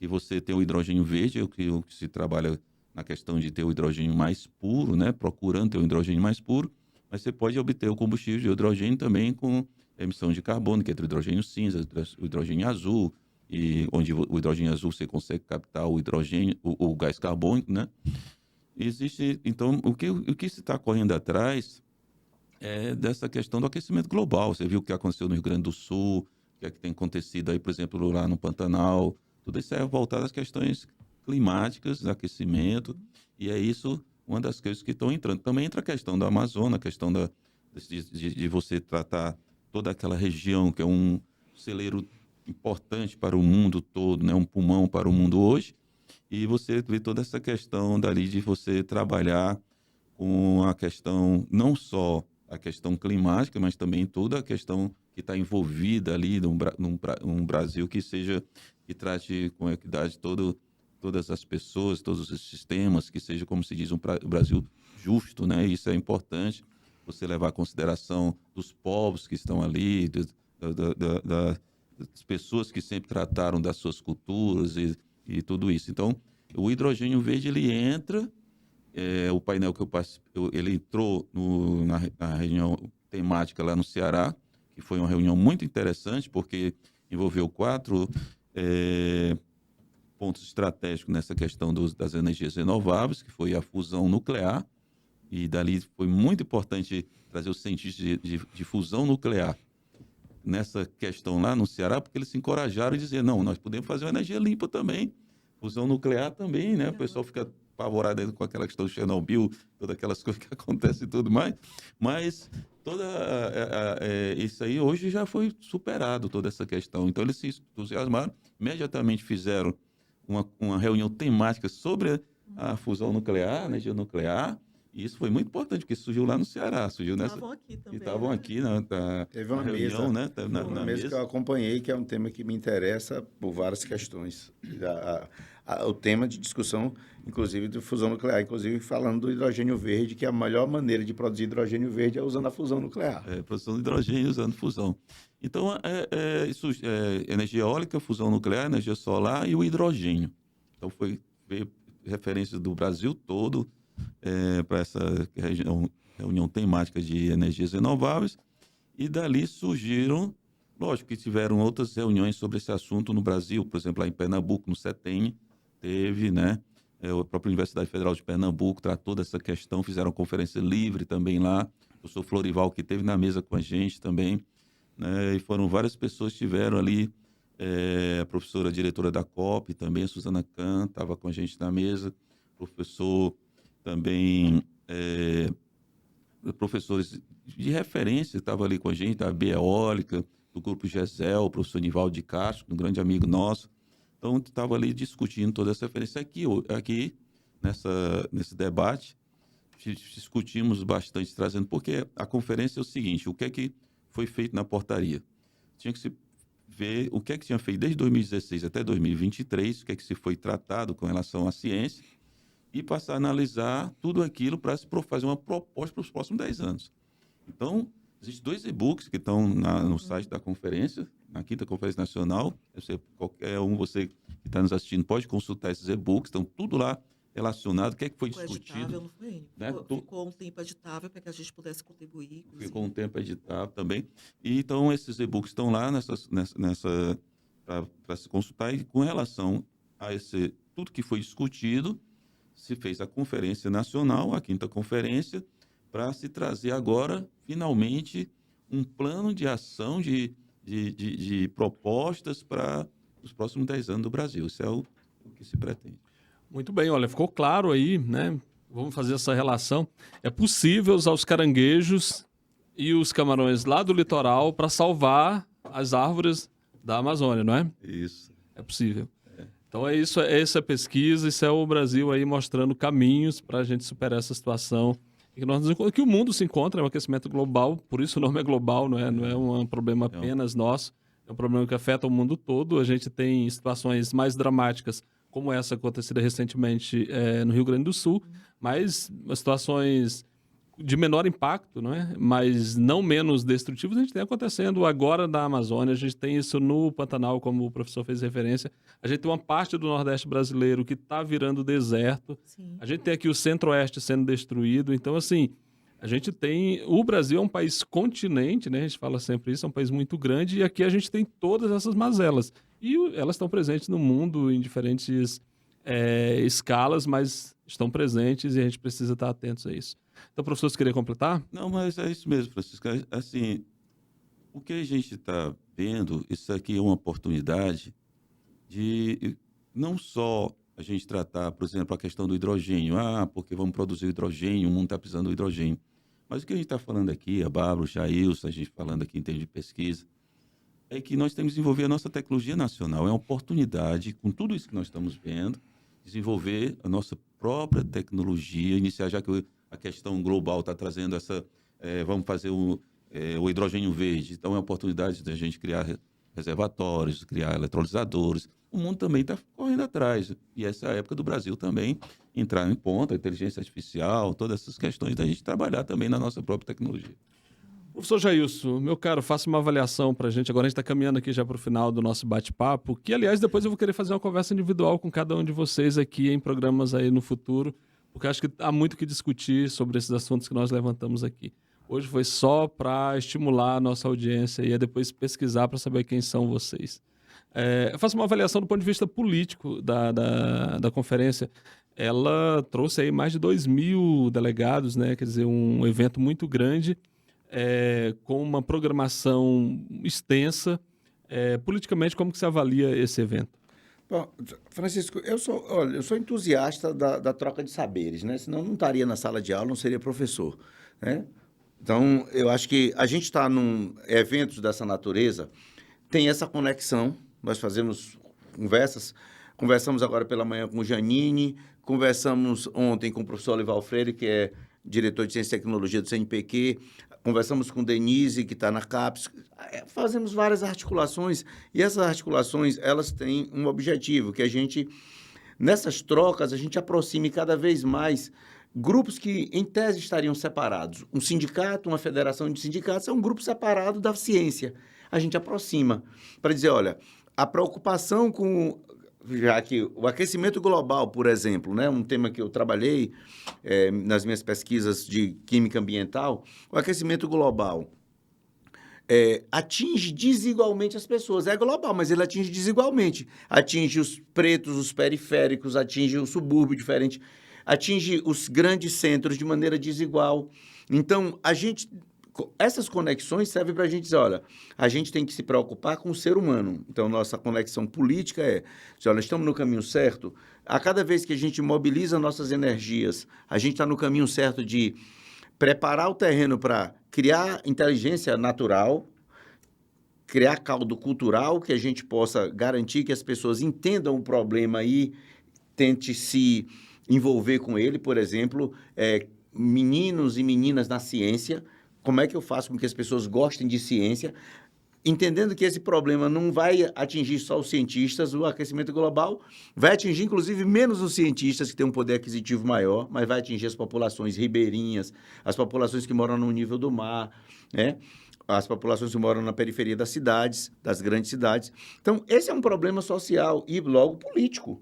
você tem o hidrogênio verde, o que se trabalha na questão de ter o hidrogênio mais puro, né? Procurando ter o hidrogênio mais puro, mas você pode obter o combustível de hidrogênio também com emissão de carbono, que é o hidrogênio cinza, o hidrogênio azul, e onde o hidrogênio azul você consegue captar o hidrogênio, o gás carbônico, né? Existe, então, o que se está correndo atrás é dessa questão do aquecimento global. Você viu o que aconteceu no Rio Grande do Sul, o que é que tem acontecido aí, por exemplo, lá no Pantanal. Tudo isso é voltado às questões climáticas, aquecimento, e é isso uma das coisas que estão entrando. Também entra a questão da Amazônia, a questão de você tratar toda aquela região, que é um celeiro importante para o mundo todo, né? Um pulmão para o mundo hoje, e você vê toda essa questão dali de você trabalhar com a questão, não só a questão climática, mas também toda a questão que está envolvida ali num Brasil que trate com equidade todas as pessoas, todos os sistemas, que seja, como se diz, um Brasil justo, né? Isso é importante, você levar em consideração dos povos que estão ali, das pessoas que sempre trataram das suas culturas e tudo isso. Então, o hidrogênio verde, ele entra, o painel que eu participei, ele entrou na reunião temática lá no Ceará, que foi uma reunião muito interessante, porque envolveu 4 pontos estratégicos nessa questão das energias renováveis, que foi a fusão nuclear, e dali foi muito importante trazer os cientistas de fusão nuclear nessa questão lá no Ceará, porque eles se encorajaram a dizer, não, nós podemos fazer uma energia limpa também, fusão nuclear também, né? O pessoal fica apavorado com aquela questão de Chernobyl, todas aquelas coisas que acontecem e tudo mais, mas isso aí hoje já foi superado, toda essa questão. Então eles se entusiasmaram, imediatamente fizeram uma reunião temática sobre a fusão nuclear, a energia nuclear, e isso foi muito importante, porque surgiu lá no Ceará, surgiu nessa... Estavam aqui também. Estavam aqui Teve uma reunião, mesa, né? Teve uma mesa que eu acompanhei, que é um tema que me interessa por várias questões. O tema de discussão, inclusive, de fusão nuclear, inclusive falando do hidrogênio verde, que a melhor maneira de produzir hidrogênio verde é usando a fusão nuclear. Produção de hidrogênio usando fusão. Então, isso, energia eólica, fusão nuclear, energia solar e o hidrogênio. Então, veio referência do Brasil todo para essa reunião temática de energias renováveis, e dali surgiram, lógico que tiveram outras reuniões sobre esse assunto no Brasil, por exemplo, lá em Pernambuco, no CETEM, teve, né? A própria Universidade Federal de Pernambuco tratou dessa questão, fizeram conferência livre também lá, o professor Florival, que esteve na mesa com a gente também, né? E foram várias pessoas que estiveram ali, a professora diretora da COP também, a Suzana Kahn, estava com a gente na mesa, professor também, professores de referência estavam ali com a gente, da Bieólica, do Grupo GESEL, o professor Nivaldo de Castro, um grande amigo nosso. Então, estava ali discutindo toda essa referência. Aqui nesse debate, discutimos bastante, trazendo, porque a conferência é o seguinte, o que é que foi feito na portaria? Tinha que se ver o que é que tinha feito desde 2016 até 2023, o que é que se foi tratado com relação à ciência, e passar a analisar tudo aquilo para fazer uma proposta para os próximos 10 anos. Então, existem 2 e-books que estão no site da conferência, na 5ª Conferência Nacional. Qualquer você que está nos assistindo pode consultar esses e-books, estão tudo lá relacionado, o que é que foi discutido. Editável, não foi? Né? Ficou um tempo editável para que a gente pudesse contribuir. Inclusive. Ficou um tempo editável também. E, então, esses e-books estão lá para se consultar, e com relação a esse tudo que foi discutido, se fez a Conferência Nacional, a 5ª Conferência, para se trazer agora, finalmente, um plano de ação de propostas para os próximos 10 anos do Brasil. Isso é o que se pretende. Muito bem, olha, ficou claro aí, né? Vamos fazer essa relação. É possível usar os caranguejos e os camarões lá do litoral para salvar as árvores da Amazônia, não é? Isso. É possível. Então é isso, essa é a pesquisa, isso é o Brasil aí mostrando caminhos para a gente superar essa situação que o mundo se encontra, é um aquecimento global, por isso o nome é global, não é um problema apenas nosso, é um problema que afeta o mundo todo. A gente tem situações mais dramáticas, como essa acontecida recentemente no Rio Grande do Sul, mas situações de menor impacto, não é? Mas não menos destrutivas, a gente tem acontecendo agora na Amazônia, a gente tem isso no Pantanal, como o professor fez referência, a gente tem uma parte do Nordeste brasileiro que está virando deserto, Sim. a gente tem aqui o Centro-Oeste sendo destruído, então assim, a gente tem, o Brasil é um país continente, né? A gente fala sempre isso, é um país muito grande, e aqui a gente tem todas essas mazelas, e elas estão presentes no mundo em diferentes escalas, mas estão presentes e a gente precisa estar atentos a isso. Então, professor, você queria completar? Não, mas é isso mesmo, Francisco. Assim, o que a gente está vendo, isso aqui é uma oportunidade de não só a gente tratar, por exemplo, a questão do hidrogênio. Porque vamos produzir hidrogênio, o mundo está precisando do hidrogênio. Mas o que a gente está falando aqui, a Bárbara, o Jailson, a gente falando aqui em termos de pesquisa, é que nós temos que desenvolver a nossa tecnologia nacional. É uma oportunidade, com tudo isso que nós estamos vendo, desenvolver a nossa própria tecnologia, iniciar, já que a questão global está trazendo essa... vamos fazer o hidrogênio verde. Então, é uma oportunidade de a gente criar reservatórios, criar eletrolisadores. O mundo também está correndo atrás. E essa é a época do Brasil também entrar em ponta, a inteligência artificial, todas essas questões da gente trabalhar também na nossa própria tecnologia. Professor Jailson, meu caro, faça uma avaliação para a gente. Agora a gente está caminhando aqui já para o final do nosso bate-papo, que, aliás, depois eu vou querer fazer uma conversa individual com cada um de vocês aqui em programas aí no futuro, porque acho que há muito que discutir sobre esses assuntos que nós levantamos aqui. Hoje foi só para estimular a nossa audiência e depois pesquisar para saber quem são vocês. Eu faço uma avaliação do ponto de vista político da conferência. Ela trouxe aí mais de 2.000 delegados, né? Quer dizer, um evento muito grande, com uma programação extensa. Politicamente, como que se avalia esse evento? Bom, Francisco, eu sou entusiasta da troca de saberes, né? Senão não estaria na sala de aula, não seria professor, né? Então, eu acho que a gente está num eventos dessa natureza, tem essa conexão, nós fazemos conversamos agora pela manhã com o Janine, conversamos ontem com o professor Olival Freire, que é diretor de Ciência e Tecnologia do CNPq, conversamos com Denise, que está na CAPES, fazemos várias articulações, e essas articulações, elas têm um objetivo, que a gente, nessas trocas, a gente aproxime cada vez mais grupos que, em tese, estariam separados. Um sindicato, uma federação de sindicatos, é um grupo separado da ciência. A gente aproxima para dizer, olha, a preocupação com... Já que o aquecimento global, por exemplo, né, um tema que eu trabalhei nas minhas pesquisas de química ambiental, o aquecimento global atinge desigualmente as pessoas. É global, mas ele atinge desigualmente. Atinge os pretos, os periféricos, atinge o subúrbio diferente, atinge os grandes centros de maneira desigual. Então, essas conexões servem para a gente dizer, olha, a gente tem que se preocupar com o ser humano. Então, nossa conexão política se olha, estamos no caminho certo. A cada vez que a gente mobiliza nossas energias, a gente está no caminho certo de preparar o terreno para criar inteligência natural, criar caldo cultural, que a gente possa garantir que as pessoas entendam o problema e tente se envolver com ele, por exemplo, meninos e meninas na ciência. Como é que eu faço com que as pessoas gostem de ciência, entendendo que esse problema não vai atingir só os cientistas, o aquecimento global vai atingir, inclusive, menos os cientistas, que têm um poder aquisitivo maior, mas vai atingir as populações ribeirinhas, as populações que moram no nível do mar, né? As populações que moram na periferia das cidades, das grandes cidades. Então, esse é um problema social e, logo, político.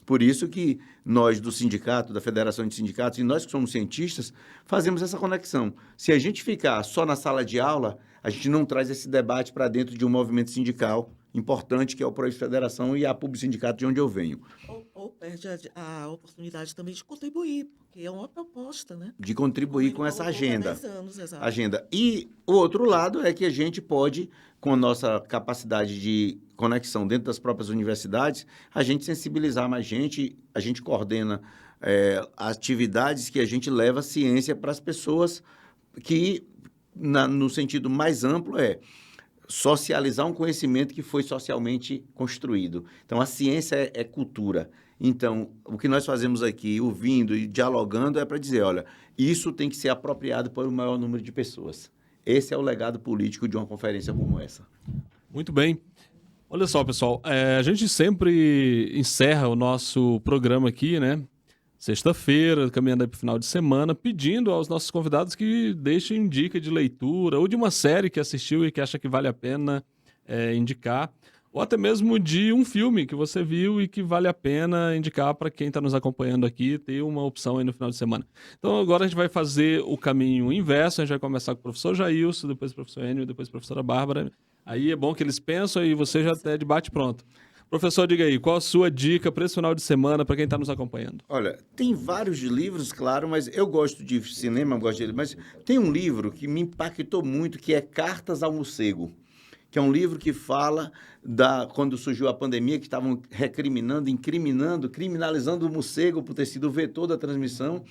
Por isso que nós do sindicato, da Federação de Sindicatos, e nós que somos cientistas, fazemos essa conexão. Se a gente ficar só na sala de aula, a gente não traz esse debate para dentro de um movimento sindical importante, que é o Prois Federação e a Pub Sindicato, de onde eu venho. Ou perde a oportunidade também de contribuir, porque é uma proposta, né? De contribuir com Ele essa colocou há agenda. 10 anos, exato. Agenda. E o outro lado é que a gente pode, com a nossa capacidade de conexão dentro das próprias universidades, a gente sensibilizar mais gente, a gente coordena atividades que a gente leva a ciência para as pessoas que, no sentido mais amplo, socializar um conhecimento que foi socialmente construído. Então, a ciência é cultura. Então, o que nós fazemos aqui, ouvindo e dialogando, é para dizer, olha, isso tem que ser apropriado por um maior número de pessoas. Esse é o legado político de uma conferência como essa. Muito bem. Olha só, pessoal, a gente sempre encerra o nosso programa aqui, né? Sexta-feira, caminhando aí para o final de semana, pedindo aos nossos convidados que deixem dica de leitura ou de uma série que assistiu e que acha que vale a pena indicar, ou até mesmo de um filme que você viu e que vale a pena indicar para quem está nos acompanhando aqui, ter uma opção aí no final de semana. Então agora a gente vai fazer o caminho inverso, a gente vai começar com o professor Jailson, depois o professor Enio, depois a professora Bárbara. Aí é bom que eles pensam e você já até de bate pronto. Professor, diga aí, qual a sua dica para esse final de semana, para quem está nos acompanhando? Olha, tem vários livros, claro, mas eu gosto de cinema, mas tem um livro que me impactou muito, que é Cartas ao Morcego, que é um livro que fala quando surgiu a pandemia, que estavam criminalizando o morcego por ter sido o vetor da transmissão,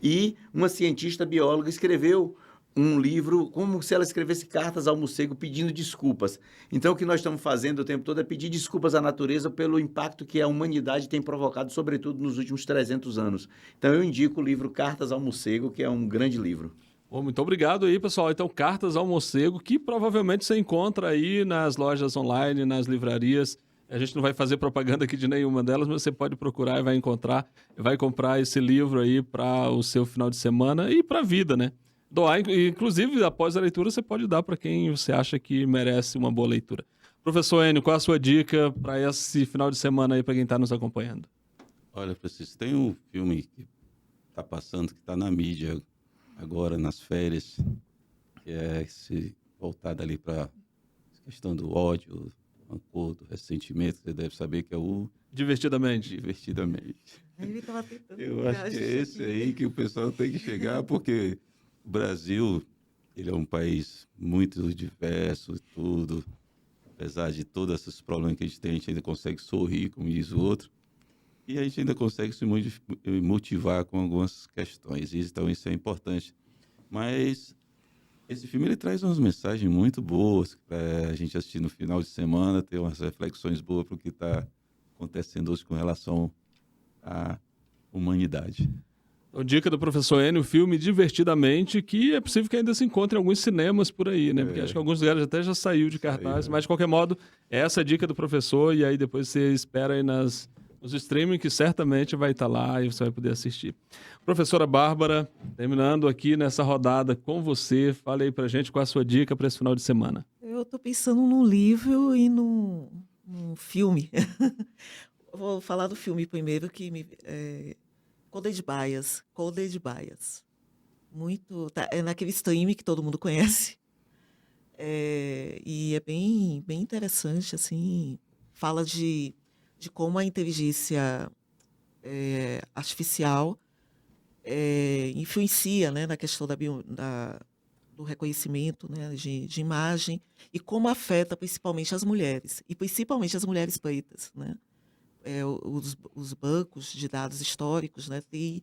e uma cientista bióloga escreveu um livro, como se ela escrevesse cartas ao morcego pedindo desculpas. Então, o que nós estamos fazendo o tempo todo é pedir desculpas à natureza pelo impacto que a humanidade tem provocado, sobretudo nos últimos 300 anos. Então, eu indico o livro Cartas ao Morcego, que é um grande livro. Bom, muito obrigado aí, pessoal. Então, Cartas ao Morcego, que provavelmente você encontra aí nas lojas online, nas livrarias. A gente não vai fazer propaganda aqui de nenhuma delas, mas você pode procurar e vai encontrar. Vai comprar esse livro aí para o seu final de semana e para a vida, né? Doar, inclusive, após a leitura, você pode dar para quem você acha que merece uma boa leitura. Professor Enio, qual a sua dica para esse final de semana aí, para quem está nos acompanhando? Olha, Francisco, tem um filme que está passando, que está na mídia agora, nas férias, que é voltado ali para a questão do ódio, rancor, do ressentimento. Você deve saber que é o... Divertidamente. Divertidamente. Ele estava tentando. Eu acho que é esse aí que o pessoal tem que chegar, porque... O Brasil, ele é um país muito diverso e tudo. Apesar de todos esses problemas que a gente ainda consegue sorrir, como diz o outro. E a gente ainda consegue se motivar com algumas questões. Então, isso é importante. Mas esse filme ele traz umas mensagens muito boas para a gente assistir no final de semana, ter umas reflexões boas para o que está acontecendo hoje com relação à humanidade. A dica do professor Enio, o filme Divertidamente, que é possível que ainda se encontre em alguns cinemas por aí, né? Porque acho que alguns lugares até já saiu de cartaz, mas de qualquer modo, essa é a dica do professor, e aí depois você espera aí nos streaming, que certamente vai estar lá e você vai poder assistir. Professora Bárbara, terminando aqui nessa rodada com você, fale aí pra gente qual a sua dica para esse final de semana. Eu estou pensando num livro e num filme. Vou falar do filme primeiro, que Coded Bias. Muito, é naquele stream que todo mundo conhece. E é bem interessante, assim, fala de como a inteligência artificial influencia, né, na questão do reconhecimento, né, de imagem, e como afeta principalmente as mulheres, e principalmente as mulheres pretas, né? Os bancos de dados históricos, né, tem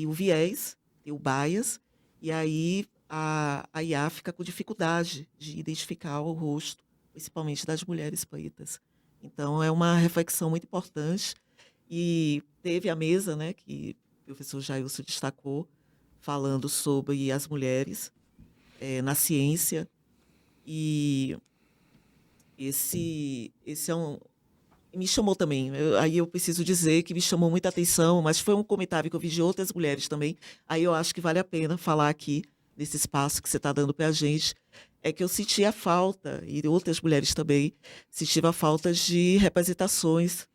o viés, tem o bias, e aí a IA fica com dificuldade de identificar o rosto, principalmente das mulheres pretas. Então, é uma reflexão muito importante. E teve a mesa, né, que o professor Jailson destacou, falando sobre as mulheres na ciência. E esse é me chamou também, aí eu preciso dizer que me chamou muita atenção, mas foi um comentário que eu vi de outras mulheres também, aí eu acho que vale a pena falar aqui, nesse espaço que você está dando para a gente, é que eu senti a falta, e outras mulheres também, sentiram a falta de representações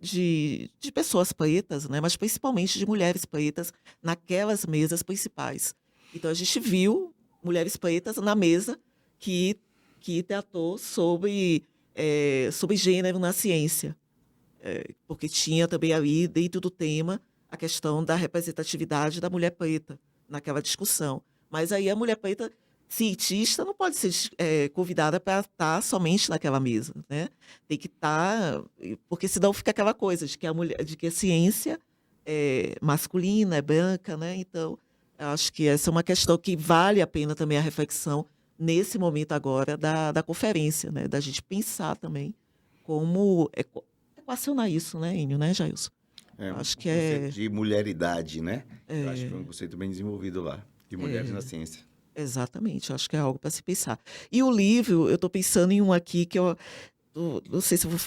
de pessoas pretas, né, mas principalmente de mulheres pretas naquelas mesas principais. Então a gente viu mulheres pretas na mesa que que tratou sobre gênero na ciência. Porque tinha também ali, dentro do tema, a questão da representatividade da mulher preta naquela discussão. Mas aí a mulher preta cientista não pode ser convidada para estar somente naquela mesa, né? Tem que estar, porque senão fica aquela coisa de que a ciência é masculina, é branca, né? Então, eu acho que essa é uma questão que vale a pena também a reflexão nesse momento agora da conferência, né? Da gente pensar também como equacionar isso, né, Enio, né, Jailson? Acho que conceito de mulheridade, né? Eu acho que foi um conceito bem desenvolvido lá, de mulheres na ciência. Exatamente, acho que é algo para se pensar. E o livro, eu estou pensando em um aqui que eu não sei se eu vou...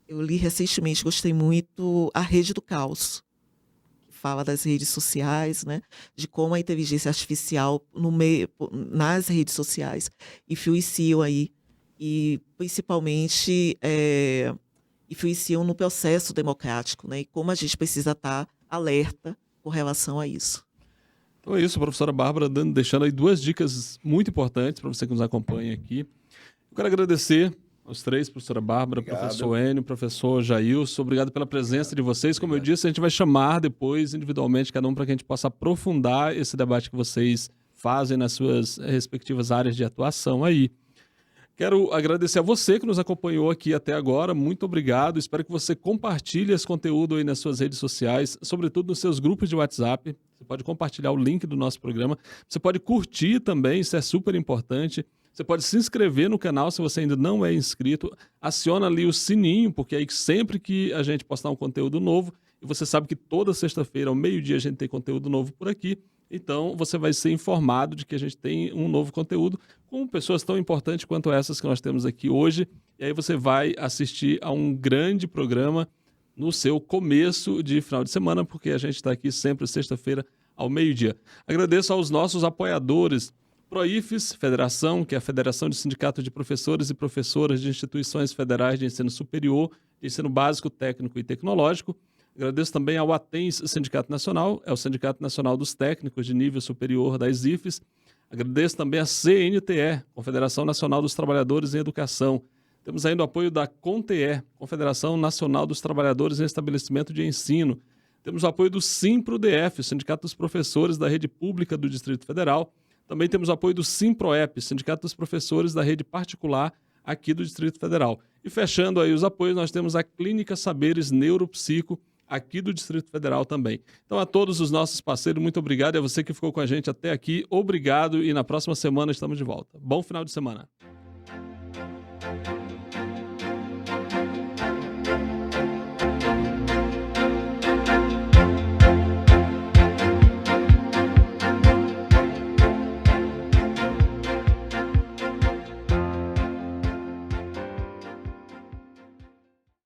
eu li recentemente, gostei muito, A Rede do Caos, que fala das redes sociais, né? De como a inteligência artificial nas redes sociais influenciam aí, e principalmente influenciam no processo democrático, né? E como a gente precisa estar alerta com relação a isso. Então é isso, a professora Bárbara deixando aí 2 dicas muito importantes para você que nos acompanha aqui. Eu quero agradecer aos 3, professora Bárbara, Obrigado. professor Enio, professor Jailson. Obrigado pela presença de vocês. Como eu disse, a gente vai chamar depois, individualmente, cada um para que a gente possa aprofundar esse debate que vocês fazem nas suas respectivas áreas de atuação aí. Quero agradecer a você que nos acompanhou aqui até agora. Muito obrigado. Espero que você compartilhe esse conteúdo aí nas suas redes sociais, sobretudo nos seus grupos de WhatsApp. Você pode compartilhar o link do nosso programa. Você pode curtir também, isso é super importante. Você pode se inscrever no canal se você ainda não é inscrito. Aciona ali o sininho, porque aí sempre que a gente postar um conteúdo novo, e você sabe que toda sexta-feira, ao meio-dia, a gente tem conteúdo novo por aqui. Então, você vai ser informado de que a gente tem um novo conteúdo com pessoas tão importantes quanto essas que nós temos aqui hoje. E aí você vai assistir a um grande programa no seu começo de final de semana, porque a gente está aqui sempre sexta-feira ao meio-dia. Agradeço aos nossos apoiadores, PROIFES, Federação, que é a Federação de Sindicatos de Professores e Professoras de Instituições Federais de Ensino Superior, de Ensino Básico, Técnico e Tecnológico. Agradeço também ao ATENS Sindicato Nacional, é o Sindicato Nacional dos Técnicos de Nível Superior das IFES. Agradeço também a CNTE, Confederação Nacional dos Trabalhadores em Educação. Temos ainda o apoio da CONTE, Confederação Nacional dos Trabalhadores em Estabelecimento de Ensino. Temos o apoio do SIMPRO-DF, Sindicato dos Professores da Rede Pública do Distrito Federal. Também temos o apoio do SIMPROEP, Sindicato dos Professores da Rede Particular aqui do Distrito Federal. E fechando aí os apoios, nós temos a Clínica Saberes Neuropsico, aqui do Distrito Federal também. Então, a todos os nossos parceiros, muito obrigado. E a você que ficou com a gente até aqui, obrigado. E na próxima semana estamos de volta. Bom final de semana.